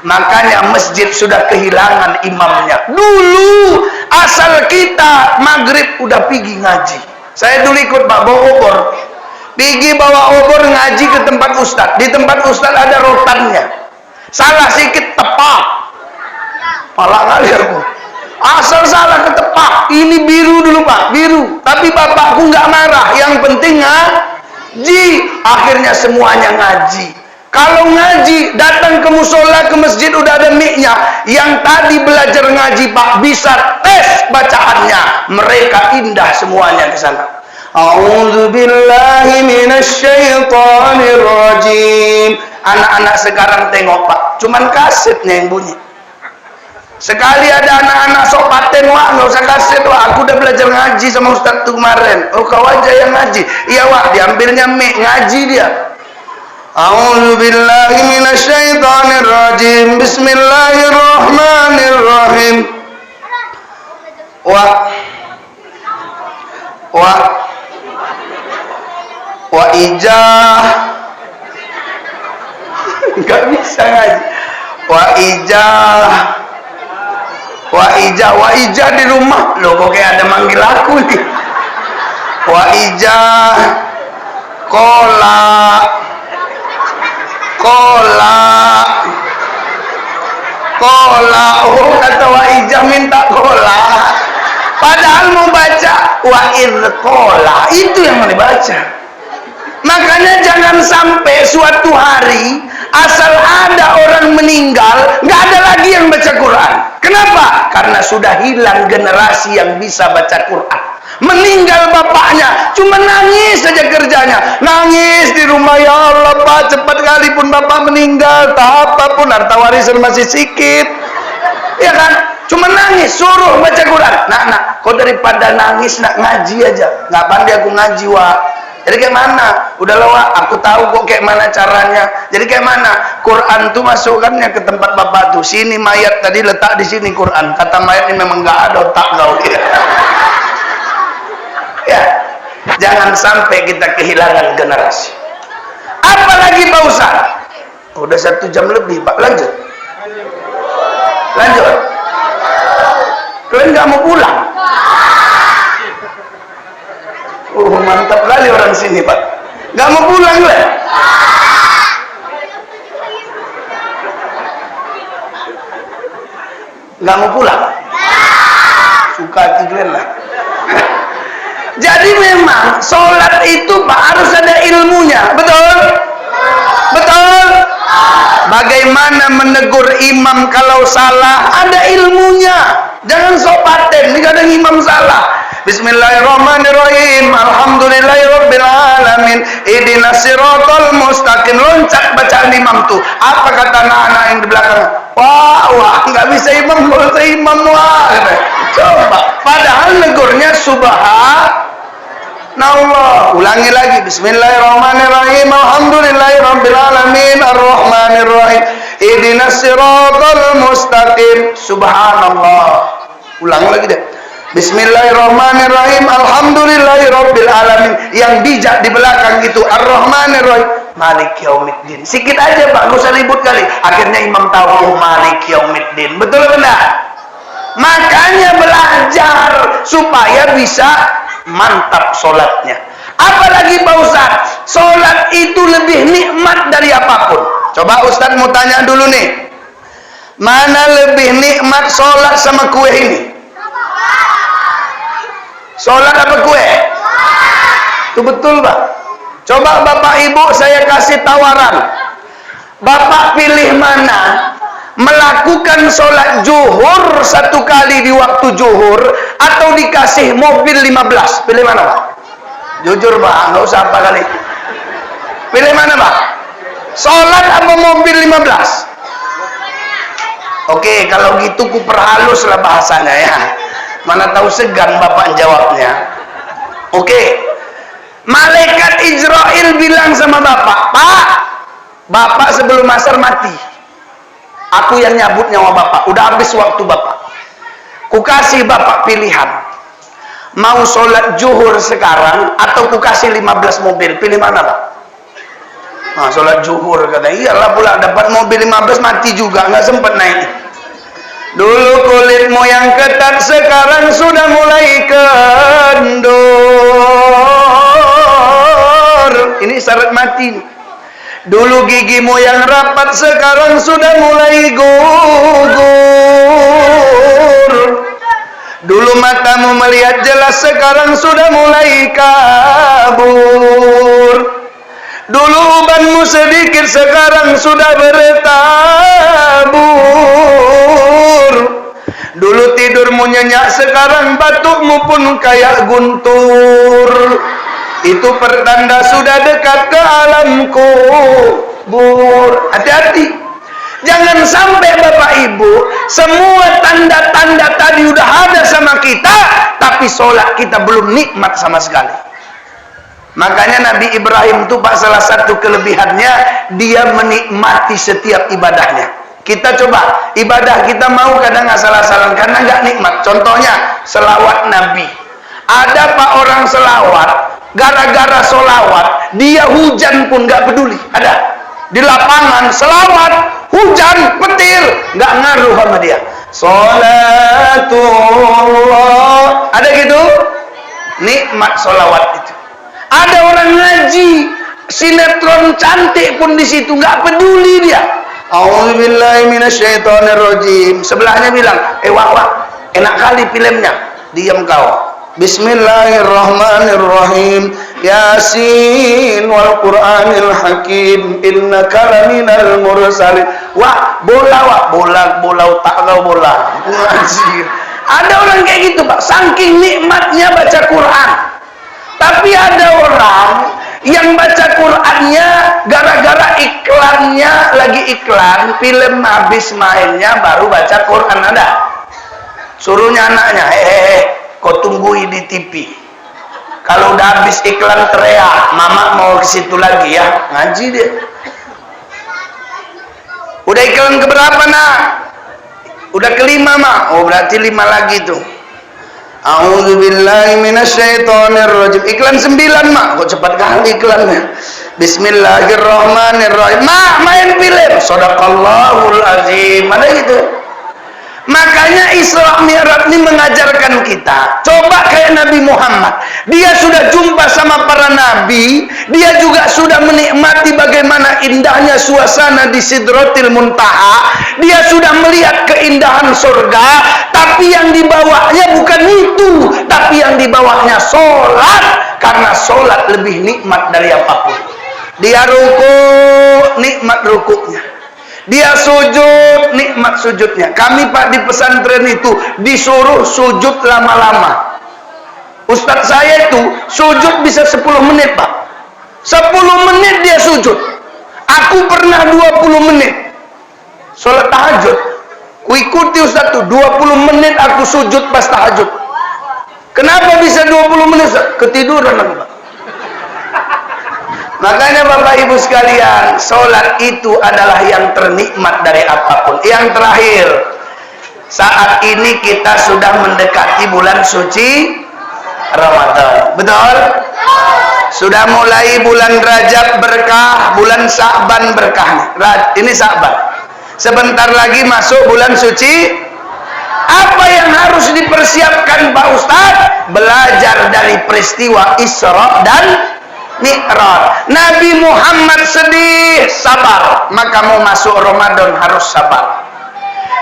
Makanya masjid sudah kehilangan imamnya. Dulu asal kita maghrib udah pergi ngaji. Saya dulu ikut Pak bawa obor, pergi bawa obor ngaji ke tempat ustad. Di tempat ustad ada rotannya, salah sikit tepak, pala kali aku. Asal salah ketepak, ini biru dulu Pak, biru. Tapi bapakku nggak marah, yang penting ngaji. Akhirnya semuanya ngaji. Kalau ngaji, datang ke musola, ke masjid udah ada mic-nya. Yang tadi belajar ngaji Pak, bisa tes bacaannya. Mereka indah semuanya ke sana. A'udzubillahi minasyaitonir rajim. Anak-anak sekarang tengok Pak, cuman kasetnya yang bunyi. Sekali ada anak-anak sok paten, wah nggak usah kaset, wah aku udah belajar ngaji sama ustaz tuh kemarin. Oh kau aja yang ngaji. Iya wah, diambilnya mic, ngaji dia. A'udzu billahi minasyaitonir rajim. Bismillahirrahmanirrahim. Wa ijah. Enggak bisa ngaji. Wa ijah di rumah. Loh kok kayak ada manggil aku nih. Wa ijah kola kola. Oh, kata Waijah minta kola. Padahal mau baca wa idh kola. Itu yang mau dibaca. Makanya jangan sampai suatu hari asal ada orang meninggal, nggak ada lagi yang baca Quran. Kenapa? Karena sudah hilang generasi yang bisa baca Quran. Meninggal bapaknya, cuma nangis saja kerjanya. Nangis di rumah, ya Allah Pak, cepat kali pun bapak meninggal. Tak apapun, harta warisan masih sedikit. Ya kan? Cuma nangis, suruh baca Quran. Nak, kau daripada nangis, nak ngaji aja. Nggak pandai aku ngaji, Wak. Jadi kayak mana? Udah lah, Wak, aku tahu kok kayak mana caranya. Jadi kayak mana? Quran tuh masukkannya ke tempat bapak tuh. Sini mayat tadi letak di sini Quran. Kata mayat ini memang nggak ada otak kau. Ya, jangan sampai kita kehilangan generasi. Apalagi Pak Ustaz? Udah 1 jam lebih, Pak. Lanjut. Kalian nggak mau pulang? Mantap kali orang sini, Pak. Nggak mau pulang lah. Nggak mau pulang? Suka hati kalian lah. Jadi memang sholat itu, Pak, harus ada ilmunya. Betul? Betul? Bagaimana menegur imam kalau salah? Ada ilmunya. Jangan sok paten. Ini kadang imam salah. Bismillahirrahmanirrahim. Alhamdulillahirabbil alamin. Ihdinas siratal mustaqim. Loncat bacaan imam tuh. Apa kata anak-anak yang di belakang? Wah, nggak bisa imam, nggak bisa imam, wah. Coba. Padahal negurnya subhanallah. Ulangi lagi. Bismillahirrahmanirrahim. Alhamdulillahirabbil alamin. Arrahmanirrahim. Ihdinas siratal mustaqim. Subhanallah. Ulang lagi deh. Bismillahirrahmanirrahim. Alhamdulillahirabbil alamin. Yang bijak di belakang itu Ar-Rahmanir-Rahim. Maliki yaumiddin. Sikit aja, Pak, enggak usah ribut kali. Akhirnya imam tahu Maliki yaumiddin. Betul benar? Makanya belajar supaya bisa mantap sholatnya. Apalagi Pak Ustaz, sholat itu lebih nikmat dari apapun. Coba Ustaz mau tanya dulu nih, mana lebih nikmat sholat sama kue ini? Sholat apa kue? Itu betul, Pak. Coba Bapak Ibu saya kasih tawaran. Bapak pilih mana? Melakukan sholat zuhur 1 kali di waktu zuhur atau dikasih mobil 15? Pilih mana, Pak? Jujur, Pak, nggak usah apa kali. Pilih mana, Pak? Sholat apa mobil 15? Oke, kalau gitu ku perhalus lah bahasanya ya. Mana tahu segan Bapak jawabnya. Oke. Malaikat Israel bilang sama Bapak, Pak, Bapak sebelum asar mati. Aku yang nyabut nyawa Bapak. Udah habis waktu Bapak. Ku kasih Bapak pilihan. Mau sholat zuhur sekarang atau ku kasih 15 mobil. Pilih mana, Pak? Nah, sholat zuhur kata. Iyalah pula dapat mobil 15 mati juga. Nggak sempat naik. Dulu kulitmu yang ketat, sekarang sudah mulai kendor. Ini syarat mati. Dulu gigimu yang rapat, sekarang sudah mulai gugur. Dulu matamu melihat jelas, sekarang sudah mulai kabur. Dulu ubanmu sedikit, sekarang sudah bertabur. Dulu tidurmu nyenyak, sekarang batukmu pun kayak guntur. Itu pertanda sudah dekat ke alam kubur. Hati-hati. Jangan sampai Bapak Ibu, semua tanda-tanda tadi udah ada sama kita, tapi sholat kita belum nikmat sama sekali. Makanya Nabi Ibrahim itu, Pak, salah satu kelebihannya, dia menikmati setiap ibadahnya. Kita coba, ibadah kita mau kadang asal-asalan karena nggak nikmat. Contohnya, selawat Nabi. Ada Pak orang selawat, gara-gara selawat, dia hujan pun nggak peduli. Ada. Di lapangan, selawat, hujan, petir, nggak ngaruh sama dia. Sholatullah. Ada gitu? Nikmat selawat itu. Ada orang ngaji, sinetron cantik pun di situ, nggak peduli dia. A'udzubillahi minasyaitonirrajim. Sebelahnya bilang, wak, enak kali filmnya. Diam kau. Bismillahirrahmanirrahim. Yasin wal Qur'anil Hakim. Innaka laminal mursalin. Wah, bola tak kau bola. Ada orang kayak gitu, Pak. Saking nikmatnya baca Quran. Tapi ada orang yang baca Qurannya gara-gara iklannya, lagi iklan film habis mainnya baru baca Quran. Ada suruhnya anaknya, kau tunggui di TV, kalau udah habis iklan teriak, mama mau ke situ lagi ya, ngaji dia. Udah iklan keberapa nak? Udah kelima mak. Oh berarti 5 lagi tuh. A'udzubillahi minasyaitonirrajim. Iklan 9 mak. Kok cepat kali iklannya. Bismillahirrahmanirrahim. Mak main film. Shadaqallahul azim. Ada gitu. Makanya Isra Mi'raj ini mengajarkan kita, coba kayak Nabi Muhammad. Dia sudah jumpa sama para nabi, dia juga sudah menikmati bagaimana indahnya suasana di Sidratil Muntaha. Dia sudah melihat keindahan surga, tapi yang dibawanya bukan itu, tapi yang dibawanya sholat, karena sholat lebih nikmat dari apapun. Dia ruku, nikmat rukunya. Dia sujud, nikmat sujudnya. Kami Pak di pesantren itu disuruh sujud lama-lama. Ustadz saya itu sujud bisa 10 menit Pak. 10 menit dia sujud. Aku pernah 20 menit sholat tahajud. Ku ikuti Ustadz tuh 20 menit aku sujud pas tahajud. Kenapa bisa 20 menit? Ketiduran aku Pak. Makanya Bapak Ibu sekalian, sholat itu adalah yang ternikmat dari apapun. Yang terakhir, saat ini kita sudah mendekati bulan suci Ramadan. Betul? Sudah mulai bulan Rajab berkah, bulan Sya'ban berkah. Ini Sya'ban. Sebentar lagi masuk bulan suci. Apa yang harus dipersiapkan Pak Ustadz? Belajar dari peristiwa Isra dan Mi'raj. Nabi Muhammad sedih, sabar. Maka mau masuk Ramadan harus sabar.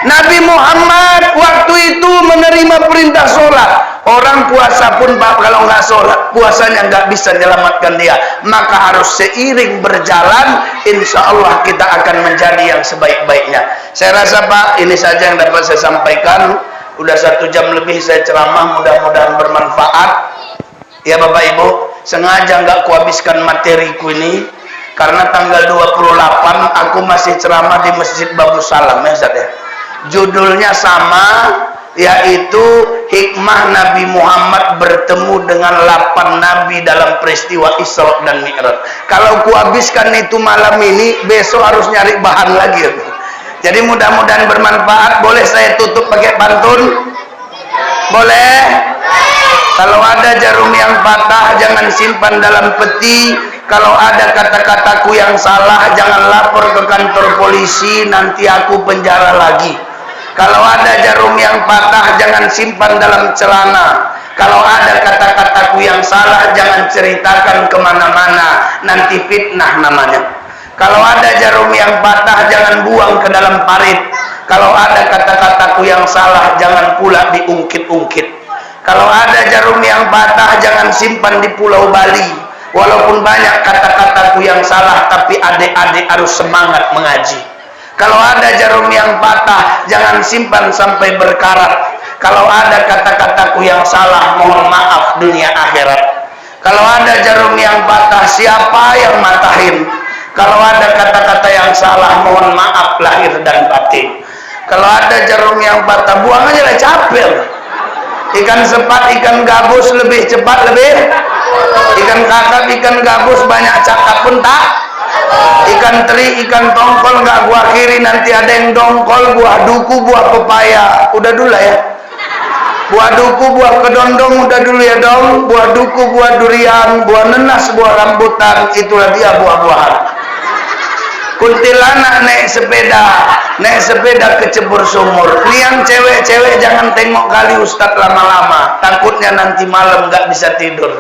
Nabi Muhammad waktu itu menerima perintah sholat. Orang puasa pun Pak, kalau nggak sholat, puasanya nggak bisa menyelamatkan dia. Maka harus seiring berjalan, insya Allah kita akan menjadi yang sebaik-baiknya. Saya rasa Pak, ini saja yang dapat saya sampaikan. Udah 1 jam lebih saya ceramah, mudah-mudahan bermanfaat. Ya Bapak Ibu, sengaja nggak kuhabiskan materiku ini karena tanggal 28 aku masih ceramah di Masjid Babu Salam ya Ustaz ya. Judulnya sama, yaitu hikmah Nabi Muhammad bertemu dengan 8 nabi dalam peristiwa Isra dan Mi'raj. Kalau kuhabiskan itu malam ini, besok harus nyari bahan lagi ya. Jadi mudah-mudahan bermanfaat. Boleh saya tutup pakai pantun? Boleh? Kalau ada jarum yang patah, jangan simpan dalam peti. Kalau ada kata-kataku yang salah, jangan lapor ke kantor polisi, nanti aku penjara lagi. Kalau ada jarum yang patah, jangan simpan dalam celana. Kalau ada kata-kataku yang salah, jangan ceritakan kemana-mana, nanti fitnah namanya. Kalau ada jarum yang patah, jangan buang ke dalam parit. Kalau ada kata-kataku yang salah, jangan pula diungkit-ungkit. Kalau ada jarum yang patah, jangan simpan di Pulau Bali. Walaupun banyak kata-kataku yang salah, tapi adik-adik harus semangat mengaji. Kalau ada jarum yang patah, jangan simpan sampai berkarat. Kalau ada kata-kataku yang salah, mohon maaf dunia akhirat. Kalau ada jarum yang patah, siapa yang matahin? Kalau ada kata-kata yang salah, mohon maaf lahir dan batin. Kalau ada jarum yang patah, buang aja lah, capek. Ikan sepat, ikan gabus lebih cepat lebih. Ikan kakap, ikan gabus banyak cakap pun tak. Ikan teri, ikan tongkol nggak gua kiri, nanti ada yang dongkol. Buah duku, buah pepaya, udah dulu ya. Buah duku, buah kedondong, udah dulu ya dong. Buah duku, buah durian, buah nenas, buah rambutan, itulah dia buah-buahan. Kuntilanak naik sepeda kecebur sumur. Ini yang cewek-cewek jangan tengok kali Ustadz lama-lama, takutnya nanti malam nggak bisa tidur.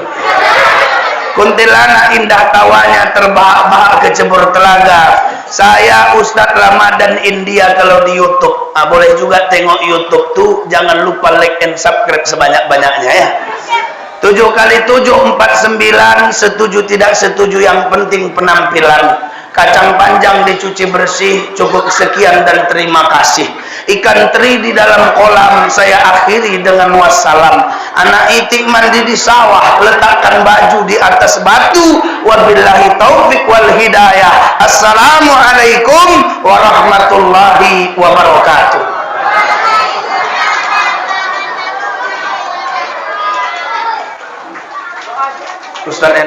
kuntilanak indah tawanya terbahak-bahak ke cebur telaga. Saya Ustadz Ramadan India kalau di YouTube. Boleh juga tengok YouTube tuh, jangan lupa like and subscribe sebanyak-banyaknya ya. 7 kali 7 49, setuju tidak setuju, yang penting penampilan. Kacang panjang dicuci bersih, cukup sekian dan terima kasih. Ikan teri di dalam kolam, saya akhiri dengan wassalam. Anak itik mandi di sawah, letakkan baju di atas batu. Wabillahi taufik wal hidayah. Assalamualaikum warahmatullahi wabarakatuh. Ustaz